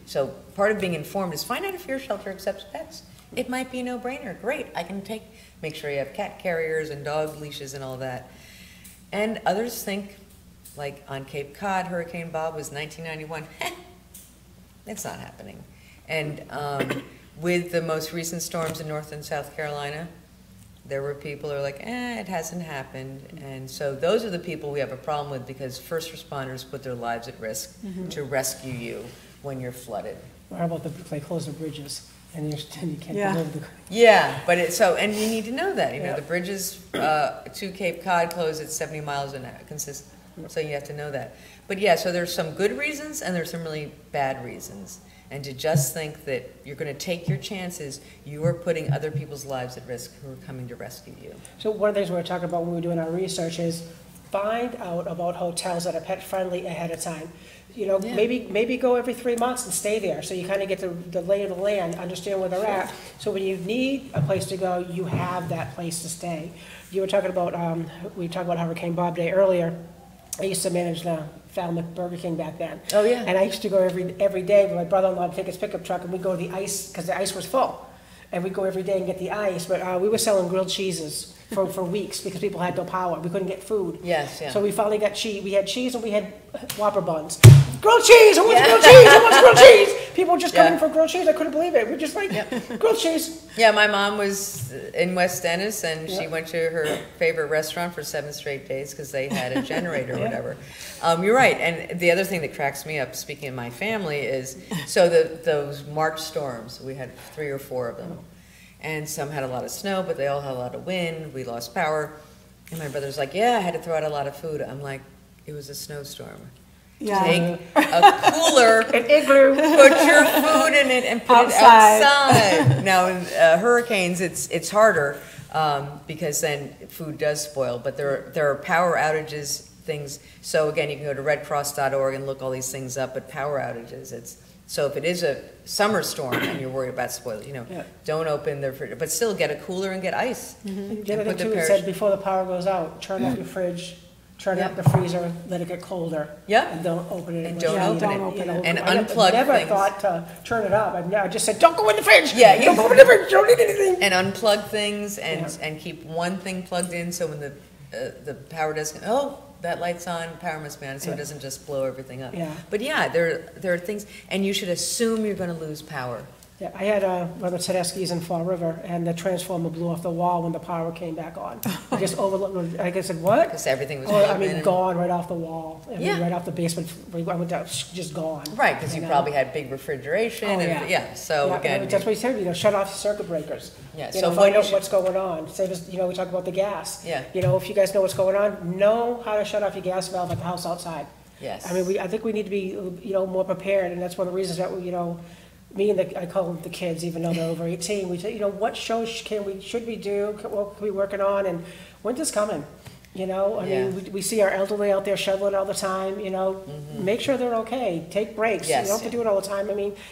So part of being informed is find out if your shelter accepts pets. It might be a no-brainer. Great, I can make sure you have cat carriers and dog leashes and all that. And others think, like on Cape Cod, Hurricane Bob was 1991. It's not happening. And with the most recent storms in North and South Carolina, there were people who are like, it hasn't happened. And so those are the people we have a problem with because first responders put their lives at risk to rescue you when you're flooded. Or how about they close the bridges and you can't Yeah. get over the... Yeah, but and you need to know that. Yeah. The bridges to Cape Cod close at 70 miles an hour, so you have to know that. But yeah, so there's some good reasons and there's some really bad reasons. And to just think that you're going to take your chances, you are putting other people's lives at risk who are coming to rescue you. So one of the things we were talking about when we were doing our research is find out about hotels that are pet friendly ahead of time. Yeah. Maybe go every 3 months and stay there, so you kind of get the lay of the land, understand where they're at. So when you need a place to go, you have that place to stay. You were talking about, we talked about Hurricane Bob Day earlier. I used to manage the Falmouth Burger King back then. Oh, yeah. And I used to go every day with my brother-in-law to take his pickup truck, and we'd go to the ice, because the ice was full. And we'd go every day and get the ice, but we were selling grilled cheeses for weeks because people had no power. We couldn't get food. Yes, yeah. So we finally got cheese. We had cheese and we had Whopper buns. Grilled cheese! Who wants grilled cheese? Who wants grilled cheese? People were just coming for grilled cheese. I couldn't believe it. We're just like, grilled cheese. Yeah, my mom was in West Dennis, and she went to her favorite restaurant for 7 straight days because they had a generator or whatever. You're right. And the other thing that cracks me up, speaking of my family, is so those March storms, we had 3 or 4 of them. And some had a lot of snow, but they all had a lot of wind. We lost power. And my brother's like, yeah, I had to throw out a lot of food. I'm like, it was a snowstorm. Yeah. Take a cooler, An igloo. put your food in it, and put it outside. Now, in hurricanes, it's harder because then food does spoil. But there are power outages, things. So again, you can go to redcross.org and look all these things up. But power outages, so if it is a summer storm and you're worried about spoil, don't open the refrigerator, but still get a cooler and get ice. The other thing too, it said before the power goes out, turn off your fridge, turn up the freezer, let it get colder. Yeah. And don't open it. And don't open it. And I unplug never things. thought to turn it up. I just said, don't go in the fridge. Yeah, Don't go in the fridge. Don't need anything. And unplug things and keep one thing plugged in so when the power doesn't, that light's on, power must be on, so it doesn't just blow everything up. Yeah. But yeah, there are things, and you should assume you're going to lose power. Yeah, I had one of the Tedeschi's in Fall River, and the transformer blew off the wall when the power came back on. I just overlooked. I said, "What?" Because everything was. Gone right off the wall. Right off the basement. I went down, just gone. Right, because you probably had big refrigeration. So again, that's what he said. Shut off your circuit breakers. Yeah. So find out what's going on. Save us. We talk about the gas. Yeah. If you guys know what's going on, know how to shut off your gas valve at the house outside. Yes. I think we need to be more prepared, and that's one of the reasons that me and I call them the kids, even though they're over 18. We say, what shows should we do? What are we working on? And winter's coming. We see our elderly out there shoveling all the time. Make sure they're okay. Take breaks. Yes, you don't have to do it all the time.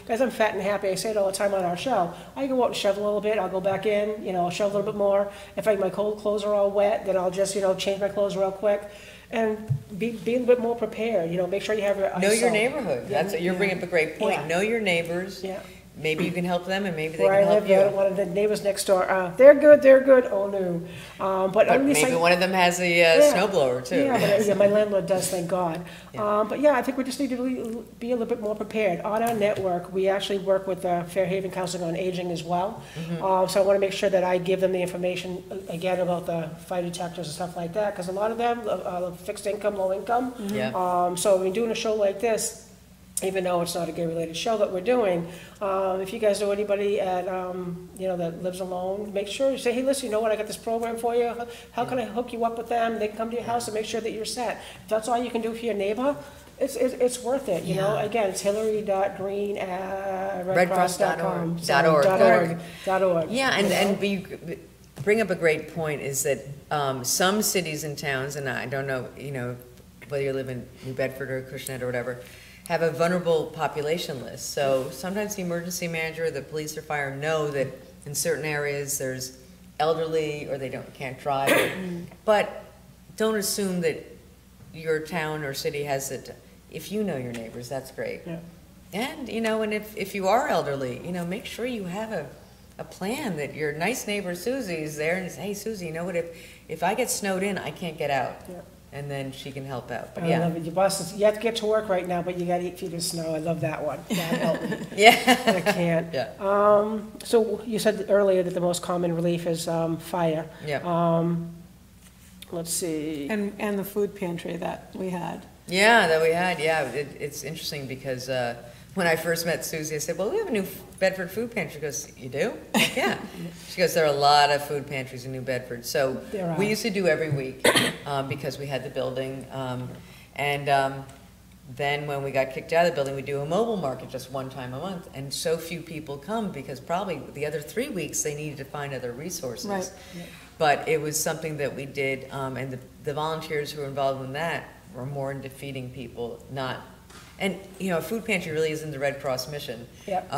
Guys, I'm fat and happy. I say it all the time on our show. I go out and shovel a little bit. I'll go back in. I'll shovel a little bit more. If my cold clothes are all wet, then I'll just change my clothes real quick. And be a little bit more prepared. Make sure you have your know your neighborhood. You're bringing up a great point. Yeah. Know your neighbors. Yeah. Maybe you can help them, and maybe they Where can I help live, you. one of the neighbors next door, they're good. Oh no, But maybe one of them has a snowblower too. Yeah, my landlord does, thank God. But I think we just need to be a little bit more prepared. On our network, we actually work with Fairhaven Council on Aging as well. So I want to make sure that I give them the information again about the fire detectors and stuff like that, because a lot of them are fixed income, low income. So when doing a show like this, even though it's not a gay-related show that we're doing, if you guys know anybody at, that lives alone, make sure you say, hey, listen, I got this program for you. How can I hook you up with them? They can come to your house and make sure that you're set. If that's all you can do for your neighbor, it's worth it. Again, it's Hillary.Green at redcross.org. Yeah, and you bring up a great point is that some cities and towns, and I don't know, whether you live in New Bedford or Acushnet or whatever, have a vulnerable population list. So sometimes the emergency manager, or the police or fire know that in certain areas there's elderly or they can't drive. But don't assume that your town or city has it. If you know your neighbors, that's great. Yeah. And and if you are elderly, make sure you have a plan that your nice neighbor Susie is there and says, hey Susie, you know what, if I get snowed in, I can't get out. Yeah. And then she can help out. But I love it. Your boss says, you have to get to work right now, but you got to eat feet of snow. I love that one. God help me. I can't. Yeah. So you said earlier that the most common relief is fire. Yeah. Let's see. And the food pantry that we had. Yeah, it's interesting because when I first met Susie, I said, well, we have a New Bedford food pantry. She goes, you do? Yeah. She goes, there are a lot of food pantries in New Bedford. So we used to do every week because we had the building. Then when we got kicked out of the building, we do a mobile market just one time a month. And so few people come because probably the other 3 weeks they needed to find other resources. Right. Yeah. But it was something that we did, and the volunteers who were involved in that were more into feeding people, not... And, a food pantry really isn't the Red Cross mission. Yep.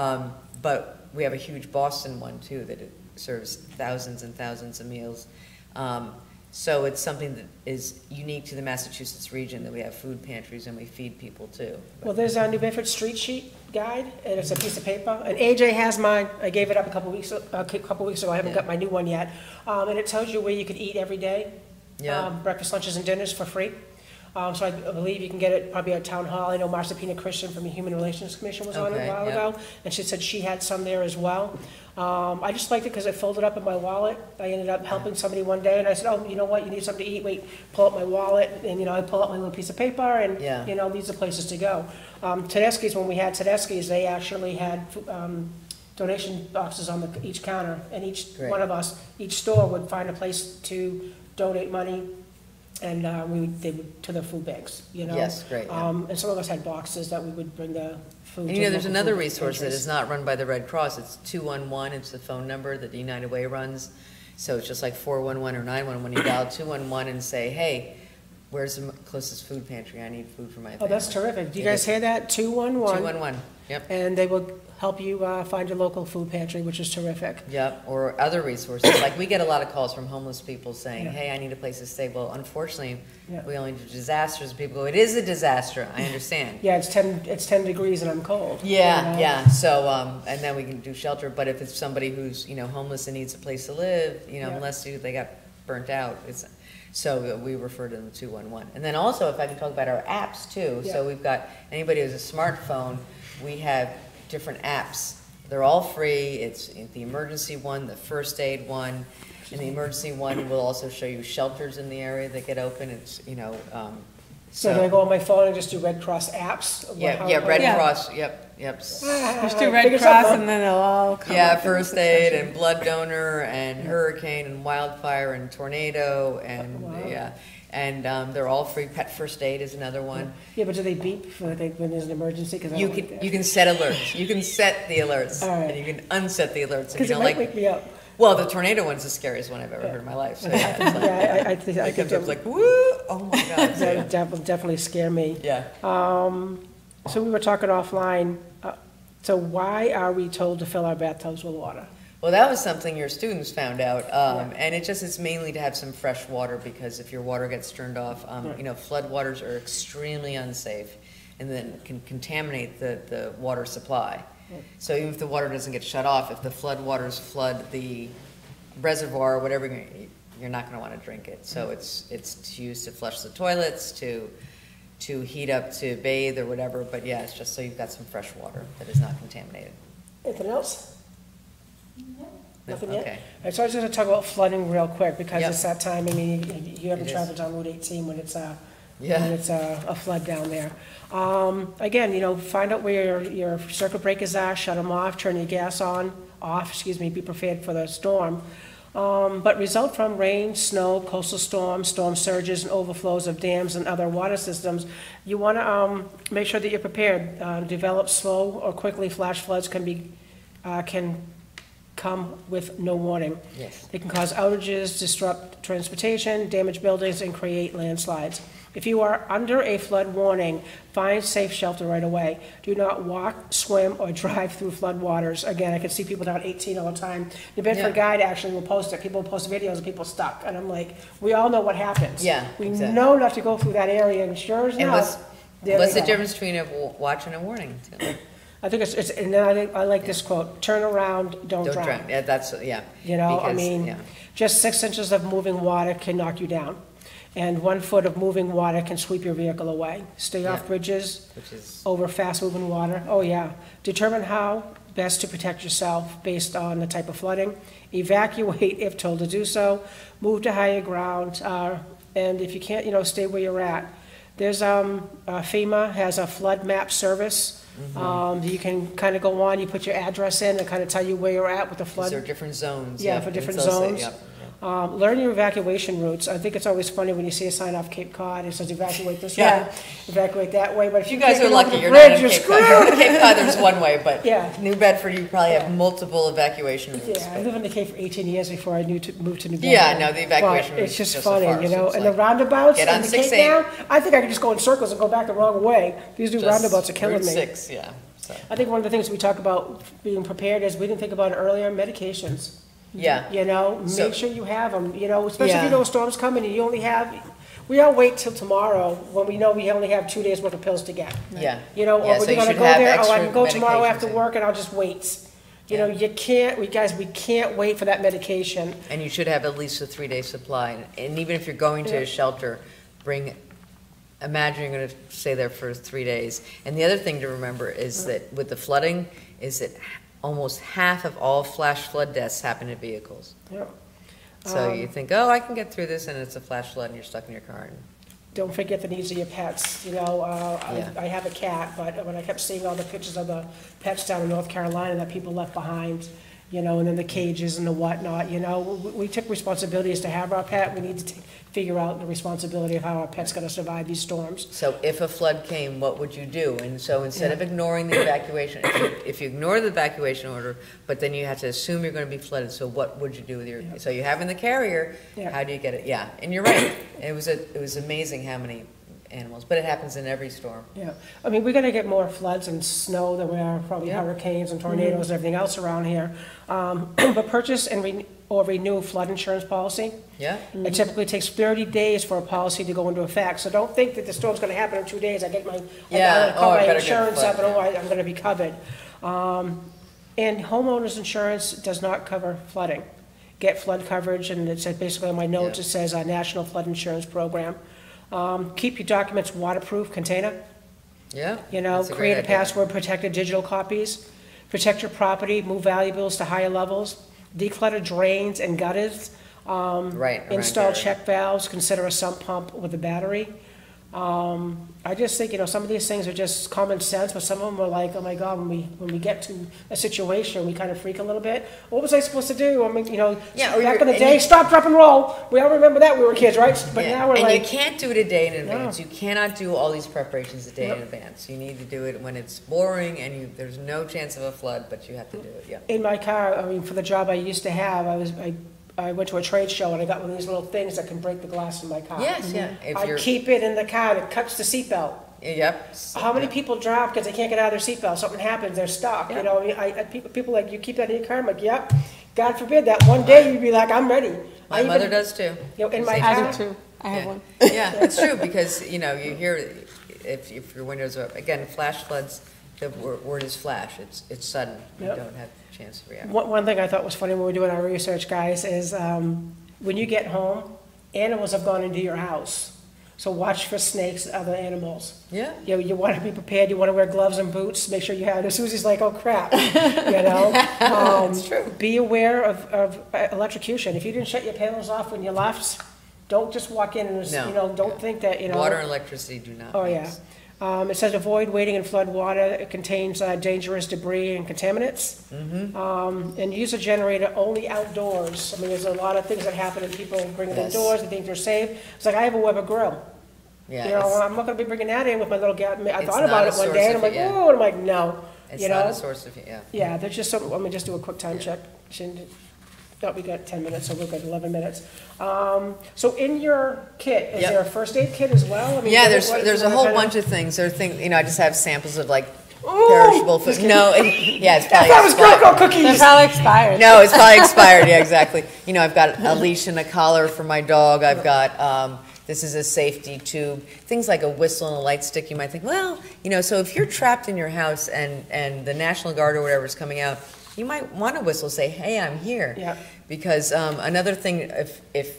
But we have a huge Boston one, too, that it serves thousands and thousands of meals. So it's something that is unique to the Massachusetts region, that we have food pantries and we feed people too. Well, there's our New Bedford Street Sheet Guide, and it's a piece of paper, and AJ has mine. I gave it up a couple weeks ago. I haven't got my new one yet. And it tells you where you could eat every day, breakfast, lunches, and dinners for free. So I believe you can get it probably at Town Hall. I know Marcia Pina Christian from the Human Relations Commission was on it a while ago, and she said she had some there as well. I just liked it because it folded up in my wallet. I ended up helping somebody one day, and I said, oh, you know what, you need something to eat, wait, pull up my wallet, and, I pull up my little piece of paper, and, these are places to go. Tedeschi's, when we had Tedeschi's, they actually had donation boxes on each counter, and each one of us, each store would find a place to donate money, and they would to the food banks, Yes, great. And some of us had boxes that we would bring the food. And there's another resource that is not run by the Red Cross. It's 211. It's the phone number that the United Way runs. So it's just like 411 or 911. You dial 211 and say, hey, where's the closest food pantry? I need food for my family. Oh, that's terrific. Do you guys hear that? 211. 211. Yep. And they will help you find your local food pantry, which is terrific. Yep, or other resources. Like we get a lot of calls from homeless people saying, hey, I need a place to stay. Well, unfortunately, we only do disasters. People go, it is a disaster. I understand. Yeah, it's 10 degrees and I'm cold. Yeah. So, and then we can do shelter. But if it's somebody who's, homeless and needs a place to live, unless they got burnt out, so we refer to them 211. And then also, if I can talk about our apps too. So we've got, anybody who has a smartphone, we have different apps. They're all free. It's the emergency one, the first aid one, and the emergency one will also show you shelters in the area that get open. It's, So do I go on my phone and just do Red Cross apps? Red Cross, yep. Just do Red Cross and then it'll all come up. First aid and blood donor and hurricane and wildfire and tornado and and they're all free. Pet first aid is another one. Yeah, but do they beep when there's an emergency? Cause you can set alerts. You can set the alerts, and you can unset the alerts. Because it might wake me up. Well, the tornado one's the scariest one I've ever heard in my life. So I think it comes up like, woo! Oh my God! That would definitely scare me. Yeah. So we were talking offline. So why are we told to fill our bathtubs with water? Well, that was something your students found out, and it's mainly to have some fresh water, because if your water gets turned off, floodwaters are extremely unsafe, and then can contaminate the water supply. So even if the water doesn't get shut off, if the floodwaters flood the reservoir or whatever, you're not going to want to drink it. So it's used to flush the toilets, to heat up, to bathe or whatever. But yeah, it's just so you've got some fresh water that is not contaminated. Anything else? Nothing yet? Okay. All right, so I was going to talk about flooding real quick, because it's that time. I mean, you haven't traveled down Route 18 when it's a flood down there. Again, find out where your circuit breakers are, shut them off, turn your gas off, be prepared for the storm. But result from rain, snow, coastal storms, storm surges, and overflows of dams and other water systems, you want to make sure that you're prepared. Develop slow or quickly flash floods can come with no warning. Yes. They can cause outages, disrupt transportation, damage buildings, and create landslides. If you are under a flood warning, find safe shelter right away. Do not walk, swim, or drive through flood waters. Again, I can see people down 18 all the time. New Bedford Guide actually will post it. People will post videos of people stuck. And I'm like, we all know what happens. Yeah, we know not to go through that area, and sure as enough, what's the difference between a watch and a warning? I think it's and then I like this quote, turn around, don't drown. Yeah, Just 6 inches of moving water can knock you down. And 1 foot of moving water can sweep your vehicle away. Stay off bridges, over fast-moving water. Oh, yeah. Determine how best to protect yourself based on the type of flooding. Evacuate if told to do so. Move to higher ground. And if you can't, stay where you're at. There's FEMA has a flood map service. You can kind of go on, you put your address in and kind of tell you where you're at with the flood. There are different zones. Yeah, for different zones. Learn your evacuation routes. I think it's always funny when you see a sign off Cape Cod, it says evacuate this way, evacuate that way, but if you guys are lucky, you're bridge, not on Cape Cod. Cape Cod, there's one way, but New Bedford, you probably have multiple evacuation routes. Yeah, I lived in the Cape for 18 years before I moved to New Bedford. Yeah, no, the evacuation route it's just funny, and the roundabouts get on in the 6, Cape now, I think I could just go in circles and go back the wrong way. These new roundabouts are killing Route me. 6, I think one of the things we talk about being prepared is, we didn't think about it earlier, medications. Yeah. You know, So- make sure you have them, you know, especially if Yeah. you know a storm's coming and you only have, we all wait till tomorrow when we know we only have 2 days worth of pills to get. Yeah. You know, Yeah, or so we're you gonna should go have there, oh, I extra can go tomorrow medications after in. work and I'll just wait. You know, Yeah. you can't, we can't wait for that medication. And you should have at least a 3-day supply. And even if you're going to Yeah. a shelter, imagine you're going to stay there for 3 days. And the other thing to remember is that with the flooding, is that almost half of all flash flood deaths happen in vehicles. Yeah. So you think, oh, I can get through this, and it's a flash flood, and you're stuck in your car. Don't forget the needs of your pets, you know, Yeah. I have a cat, but when I kept seeing all the pictures of the pets down in North Carolina that people left behind, you know, and then the cages and the whatnot, you know, we took responsibilities to have our pet, we need to figure out the responsibility of how our pet's gonna survive these storms. So if a flood came, what would you do? And so instead of ignoring the evacuation, if you ignore the evacuation order, but then you have to assume you're going to be flooded, so what would you do with your, so you have in the carrier, Yeah. how do you get it? Yeah, and you're right. It was amazing how many animals, but it happens in every storm. Yeah, I mean, we're gonna get more floods and snow than we are probably Yeah. hurricanes and tornadoes and everything else around here. But purchase and or renew flood insurance policy. Yeah? It typically takes 30 days for a policy to go into effect, so don't think that the storm's gonna happen in 2 days, I get my, Yeah. I call Oh, I my better get insurance flood, up and, oh, yeah. I'm gonna be covered. And homeowners insurance does not cover flooding. Get flood coverage, and it says, basically on my notes, Yeah. it says National Flood Insurance Program. Keep your documents waterproof container. Yeah? You know, That's a great create a idea. password-protected digital copies, protect your property, move valuables to higher levels, declutter drains and gutters, Right. around install your- check valves, consider a sump pump with a battery. I just think, you know, some of these things are just common sense, but some of them are like, oh my God, when we get to a situation, we kind of freak a little bit. What was I supposed to do? I mean, you know, Yeah, or back you're- in the and day, you- stop, drop, and roll. We all remember that, we were kids, right? But Yeah. now we're And like. you can't do it a day in No. advance. You cannot do all these preparations a day in Yep. advance. You need to do it when it's boring and there's no chance of a flood, but you have to do it, yeah. In my car, I mean, for the job I used to have, I went to a trade show and I got one of these little things that can break the glass in my car. Yes, yeah. If I you're, keep it in the car, it cuts the seatbelt. yep. How many people drive because they can't get out of their seatbelt, something happens, they're stuck, Yeah. you know, I mean, people like, you keep that in your car, I'm like, yep, God forbid that one day you'd be like, I'm ready. My mother does too. You know, in my I car, do too. I have one. Yeah, it's true, because, you know, you hear, if your windows are up, again, flash floods, the word is flash, it's sudden. You Yep. don't have a chance to react. one thing I thought was funny when we were doing our research, guys, is, when you get home, animals have gone into your house. So watch for snakes and other animals. Yeah. You want to be prepared, you want to wear gloves and boots, make sure you have, as Susie's like, oh crap, you know? It's true. Be aware of electrocution. If you didn't shut your panels off when you left, don't just walk in and, No. you know, don't think that, you know. Water and electricity do not Oh, yeah. mix. It says avoid wading in flood water. It contains dangerous debris and contaminants. And use a generator only outdoors. I mean, there's a lot of things that happen and people bring it Yes. indoors, they think they're safe. It's like, I have a Weber grill. Yeah, You know, it's- I'm not gonna be bringing that in with my little gal. I It's thought not about a it one source day and I'm of- like, yeah. oh, and I'm like, no. It's You not know? a source of, yeah. Yeah, there's just some, let me just do a quick time check. No, we got 10 minutes, so we're good, 11 minutes. So in your kit, is Yep. there a first aid kit as well? I mean, Yeah, what- there's a what whole kind of- bunch of things. There are things, you know, I just have samples of like Ooh, perishable food. No, yeah, it's probably That was expired. Girl They're cookies. probably expired. No, it's probably expired. Yeah, exactly. You know, I've got a leash and a collar for my dog. I've got this is a safety tube. Things like a whistle and a light stick. You might think, well, you know, so if you're trapped in your house and the National Guard or whatever is coming out, you might want to whistle, say, hey, I'm here. Yeah. Because another thing, if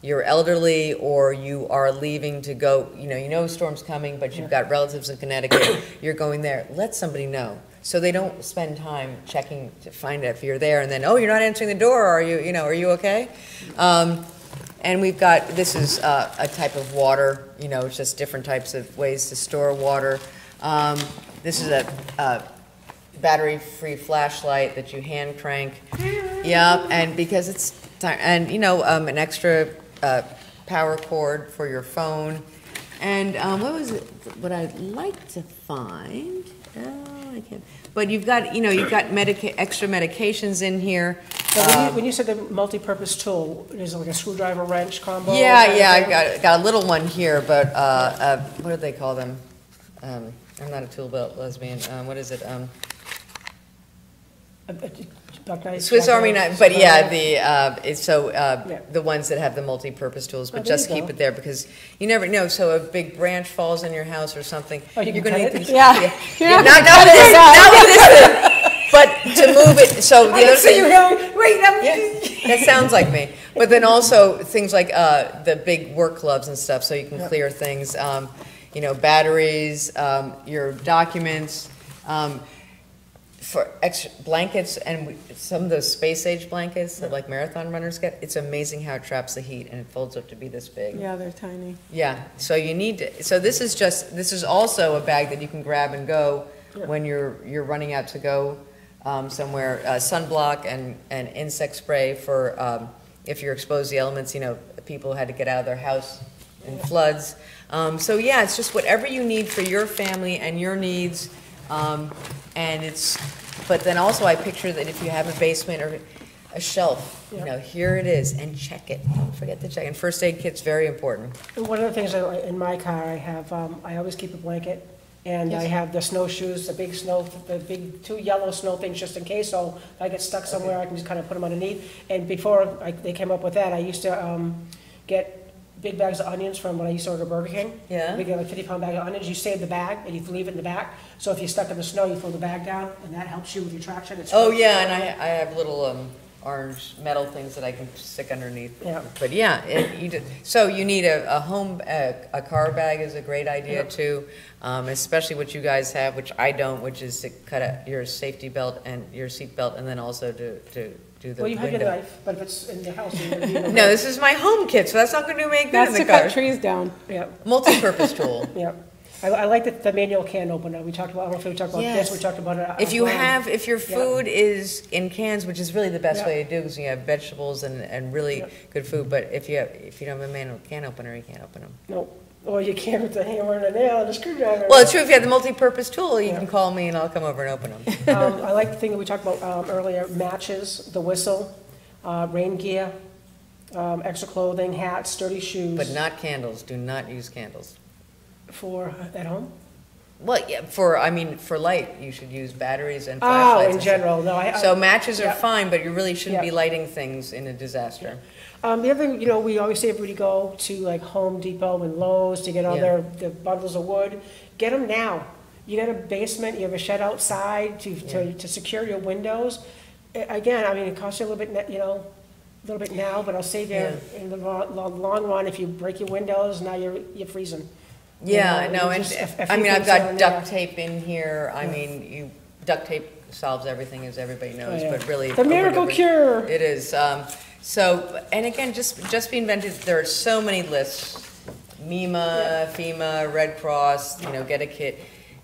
you're elderly or you are leaving to go, you know a storm's coming, but you've got relatives in Connecticut, you're going there, let somebody know. So they don't spend time checking to find out if you're there and then, oh, you're not answering the door, are you okay? And we've got, this is a type of water, you know, it's just different types of ways to store water. This is a battery-free flashlight that you hand crank. Yep, and because it's time, and you know, an extra power cord for your phone. And what was it? What I'd like to find? Oh, I can't. But you've got, you've got extra medications in here. So when you said the multi-purpose tool, is it like a screwdriver wrench combo? Yeah, kind of yeah, thing? I've got a little one here, but what do they call them? I'm not a tool belt lesbian. What is it? Swiss Army knife, but yeah, the ones that have the multi-purpose tools, but there just you keep go. it there because you never know. So a big branch falls in your house or something. Oh, you you're can gonna cut need it? to, Yeah. not with this, not with this thing. But to move it, so the other thing. Yeah, that sounds like me. But then also things like the big work gloves and stuff, so you can clear things. You know, batteries, your documents. For extra blankets and some of those space age blankets that like marathon runners get, it's amazing how it traps the heat and it folds up to be this big. Yeah, they're tiny. Yeah, so you need to, so this is also a bag that you can grab and go when you're running out to go somewhere. Sunblock and insect spray for if you're exposed to the elements. You know, people had to get out of their house in floods. So yeah, it's just whatever you need for your family and your needs. But then also I picture that if you have a basement or a shelf, you know, here it is, and check it. Don't forget to check. And first aid kit's very important. And one of the things in my car, I have, I always keep a blanket, and I have the snowshoes, the big 2 yellow snow things just in case, so if I get stuck somewhere, I can just kind of put them underneath. And before they came up with that, I used to get big bags of onions from when I used to order Burger King. Yeah. We get like 50-pound bag of onions. You save the bag and you leave it in the back. So if you're stuck in the snow, you throw the bag down, and that helps you with your traction. It's Oh great. yeah, and I have little orange metal things that I can stick underneath. Yeah. But yeah, so you need a home, a car bag is a great idea too, especially what you guys have, which I don't, which is to cut out your safety belt and your seat belt, and then also to do the Well, you have window. your knife, but if it's in the house, you No, this is my home kit, so that's not going to make good That's in the to car. cut trees down. Yeah, Multi-purpose tool. yeah. I like the manual can opener. We talked about, I don't know if we talked about Yes. this, we talked about it. If you offline. if your food is in cans, which is really the best way to do, because you have vegetables and really good food. But if you don't have a manual can opener, you can't open them. No, or you can with the hammer and the nail and the screwdriver. Well, it's true. If you have the multi-purpose tool, you can call me and I'll come over and open them. I like the thing that we talked about earlier, matches, the whistle, rain gear, extra clothing, hats, sturdy shoes. But not candles. Do not use candles. For at home? Well, yeah, for light, you should use batteries and Oh, flashlights. in and stuff. general, no. So matches are yeah. fine, but you really shouldn't Yeah. be lighting things in a disaster. The other thing, we always say everybody go to like Home Depot and Lowe's to get all the bundles of wood. Get them now. You got a basement, you have a shed outside to secure your windows. Again, it costs you a little bit now, but I'll save you in the long run. If you break your windows, now you're freezing. Yeah, You know, no, and just a few I've things here got and duct there. tape in here. Duct tape solves everything, as everybody knows, Oh, yeah. but really. The miracle cure. It is. And again, just be inventive. There are so many lists. MEMA, FEMA, Red Cross, get a kit.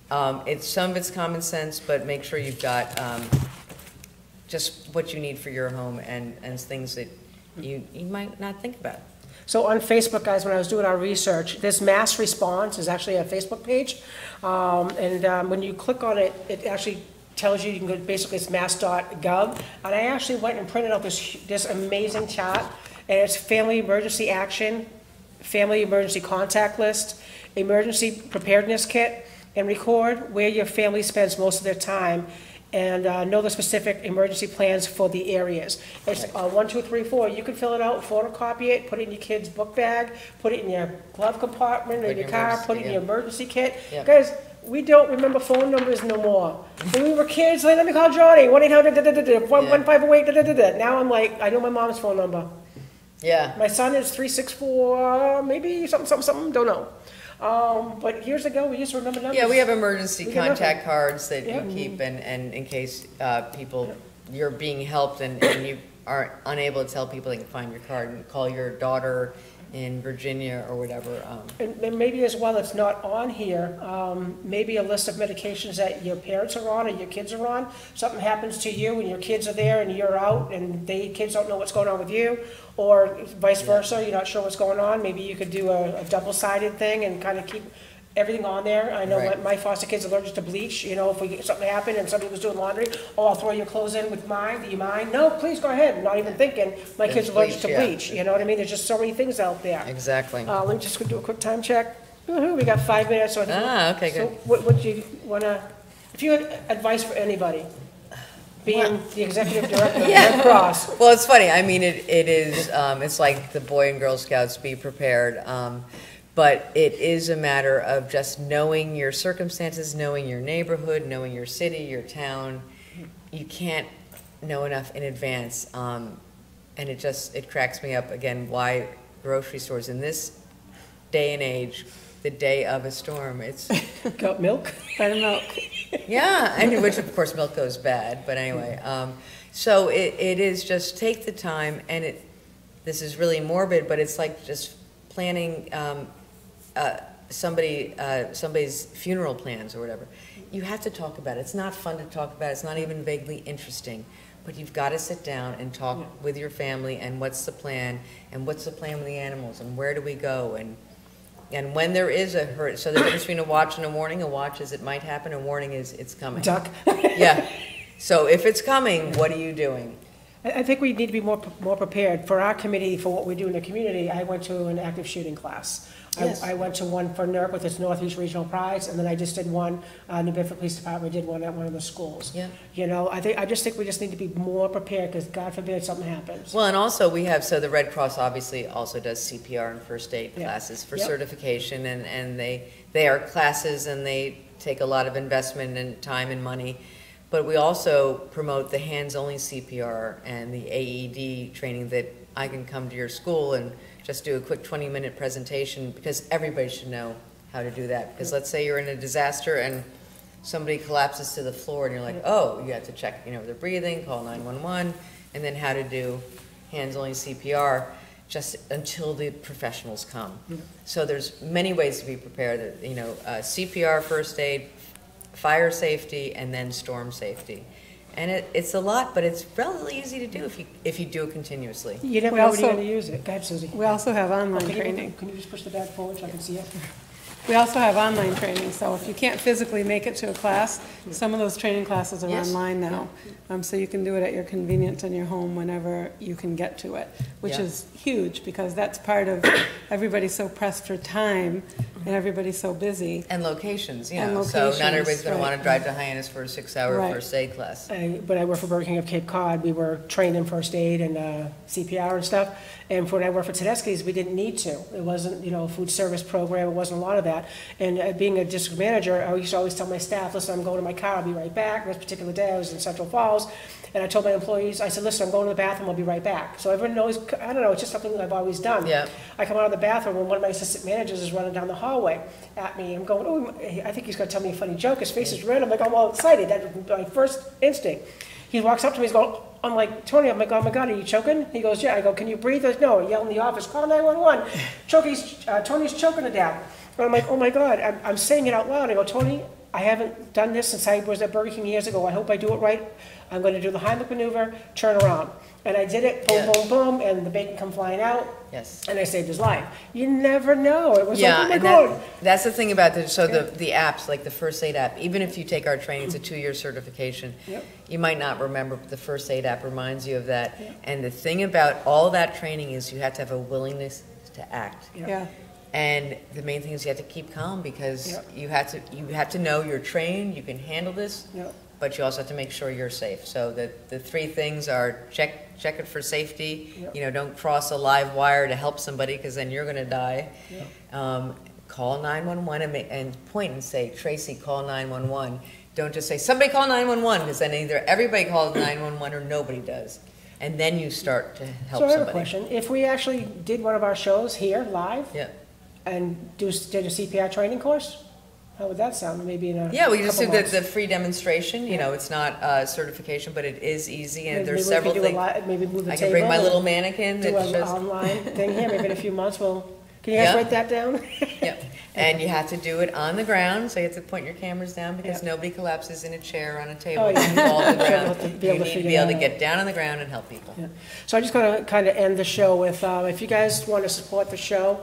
Some of it's common sense, but make sure you've got just what you need for your home and things that you might not think about. So on Facebook, guys, when I was doing our research, this Mass Response is actually a Facebook page. When you click on it, it actually tells you can go, basically it's mass.gov. And I actually went and printed out this amazing chart. And it's Family Emergency Action, Family Emergency Contact List, Emergency Preparedness Kit, and record where your family spends most of their time. And know the specific emergency plans for the areas. It's 1, 2, 3, 4. You can fill it out, photocopy it, put it in your kid's book bag, put it in your glove compartment in your car, put it in your emergency kit. Yeah. Guys, we don't remember phone numbers no more. When we were kids, like, let me call Johnny, 1-800-1508. Now I'm like, I know my mom's phone number. Yeah. My son is 364, maybe something, don't know. But years ago, we used to remember numbers. Yeah, we have emergency We got contact nothing. cards that Yeah. you keep, and in case you're being helped and you are unable to tell people they can find your card, and call your daughter in Virginia or whatever. And maybe as well, it's not on here, maybe a list of medications that your parents are on or your kids are on. Something happens to you and your kids are there and you're out and kids don't know what's going on with you, or vice versa, you're not sure what's going on. Maybe you could do a double-sided thing and kind of keep everything on there. I know Right. my foster kid's allergic to bleach. If something happened and somebody was doing laundry, I'll throw your clothes in with mine. Do you mind? No, please go ahead. Not even thinking. My There's kid's allergic to bleach, yeah. bleach. You know what I mean? There's just so many things out there. Exactly. Let me just do a quick time check. Woohoo, we got 5 minutes. So I think Okay, so good. what do you want to, if you had advice for anybody, being the executive director of the Red Cross. Well, it's funny. I mean, it is, it's like the Boy and Girl Scouts, be prepared. But it is a matter of just knowing your circumstances, knowing your neighborhood, knowing your city, your town. You can't know enough in advance. And it cracks me up, again, why grocery stores in this day and age, the day of a storm, it's... Got milk? Buy the milk. Yeah, and which of course milk goes bad, but anyway. So it is just take the time, and this is really morbid, but it's like just planning somebody's funeral plans or whatever. You have to talk about it. It's not fun to talk about. It's not even vaguely interesting. But you've got to sit down and talk with your family, and what's the plan, and what's the plan with the animals, and where do we go, and when there is a hurt. So the difference between a watch and a warning: a watch is it might happen, a warning is it's coming. Duck. Yeah. So if it's coming, what are you doing? I think we need to be more prepared. For our committee, for what we do in the community, I went to an active shooting class. Yes. I went to one for NERC with its Northeast Regional Prides, and then I just did one, New Bedford Police Department did one at one of the schools. Yeah. You know, I just think we just need to be more prepared, because God forbid something happens. Well, and also we have, so the Red Cross obviously also does CPR and first aid classes for certification, and they are classes, and they take a lot of investment and time and money. But we also promote the hands-only CPR and the AED training, that I can come to your school and just do a quick 20-minute presentation, because everybody should know how to do that. Because let's say you're in a disaster and somebody collapses to the floor, and you're like, oh, you have to check, their breathing, call 911, and then how to do hands-only CPR just until the professionals come. So there's many ways to be prepared. CPR, first aid, fire safety, and then storm safety. And it's a lot, but it's relatively easy to do if you do it continuously. You never We know when also- you're going to use it. Go ahead, Susie. We also have online Can you- training. Can you just push the back forward so I can see it? We also have online training, so if you can't physically make it to a class, some of those training classes are Yes. online now. So you can do it at your convenience in your home whenever you can get to it, which Yeah. is huge, because that's part of, everybody's so pressed for time, and everybody's so busy. And locations, And so not locations, everybody's going to right. want to drive to Hyannis for a 6-hour Right. first aid class. But I work for Burger King of Cape Cod. We were trained in first aid and CPR and stuff. And for when I worked for Tedeschi's, we didn't need to. It wasn't, a food service program. It wasn't a lot of that. And being a district manager, I used to always tell my staff, listen, I'm going to my car. I'll be right back. This particular day, I was in Central Falls. And I told my employees, I said, listen, I'm going to the bathroom. I'll be right back. So everyone knows, I don't know, it's just something that I've always done. Yeah. I come out of the bathroom, and one of my assistant managers is running down the hallway at me. I'm going, oh, I think he's going to tell me a funny joke. His face is red. I'm like, I'm all excited. That's my first instinct. He walks up to me, he's going, I'm like, Tony, I'm like, oh my God, are you choking? He goes, yeah. I go, can you breathe? He goes, no. I yell in the office, call 911. Tony's choking to death. And I'm like, oh my God, I'm saying it out loud. I go, Tony, I haven't done this since I was at Burger King years ago. I hope I do it right. I'm going to do the Heimlich maneuver, turn around. And I did it, boom, Yeah. boom, boom, and the bacon come flying out. Yes. And I saved his life. You never know. It was Yeah, like, oh my and God. that's the thing about the apps, like the first aid app, even if you take our training, it's a 2-year certification. Yep. You might not remember, but the first aid app reminds you of that. Yep. And the thing about all that training is you have to have a willingness to act. Yep. Yeah. And the main thing is you have to keep calm, because Yep. you have to know you're trained, you can handle this, Yep. but you also have to make sure you're safe. So the 3 things are check it for safety. Yep. Don't cross a live wire to help somebody, because then you're going to die. Yep. Call 911 and point and say, Traci, call 911. Don't just say, somebody call 911, because then either everybody calls 911 or nobody does. And then you start to help So I have somebody. a question. If we actually did one of our shows here live Yeah. and did a CPR training course, how would that sound? Maybe in a Yeah, we just do couple months. the free demonstration. It's not certification, but it is easy, and there's Maybe we several could do a things. li- Maybe move the I table. can bring my and little mannequin Do that an shows. online thing here. Maybe in a few months can you guys Yeah. write that down? Yeah, and you have to do it on the ground, so you have to point your cameras down, because Yeah. nobody collapses in a chair or on a table. Oh, yeah. You fall to the So ground. we'll have to be You able to need to figure be able that to out. get down on the ground and help people. Yeah. So I'm just going to kind of end the show with, if you guys want to support the show,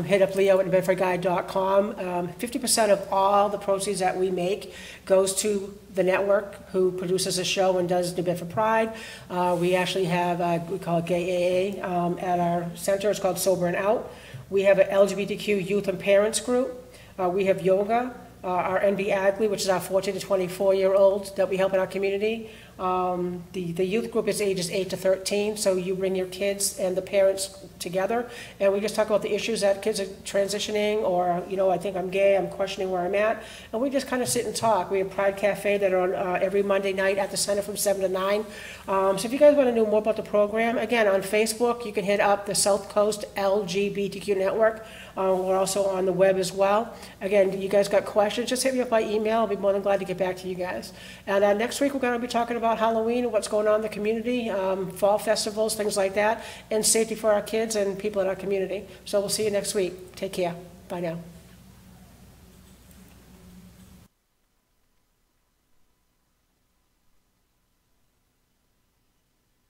hit up Leo at NewBedfordGuide.com. 50% of all the proceeds that we make goes to the network who produces the show and does New Bedford Pride. We actually have, we call it Gay AA at our center. It's called Sober and Out. We have an LGBTQ youth and parents group. We have yoga. Our NB Agley, which is our 14 to 24-year-olds that we help in our community. The youth group is ages 8 to 13, so you bring your kids and the parents together, and we just talk about the issues that kids are transitioning, or, I think I'm gay, I'm questioning where I'm at, and we just kind of sit and talk. We have Pride Cafe that are on every Monday night at the center from 7 to 9. So if you guys want to know more about the program, again, on Facebook, you can hit up the South Coast LGBTQ Network. We're also on the web as well. Again, you guys got questions, just hit me up by email. I'll be more than glad to get back to you guys. And next week, we're going to be talking about Halloween and what's going on in the community, fall festivals, things like that, and safety for our kids and people in our community. So we'll see you next week. Take care. Bye now.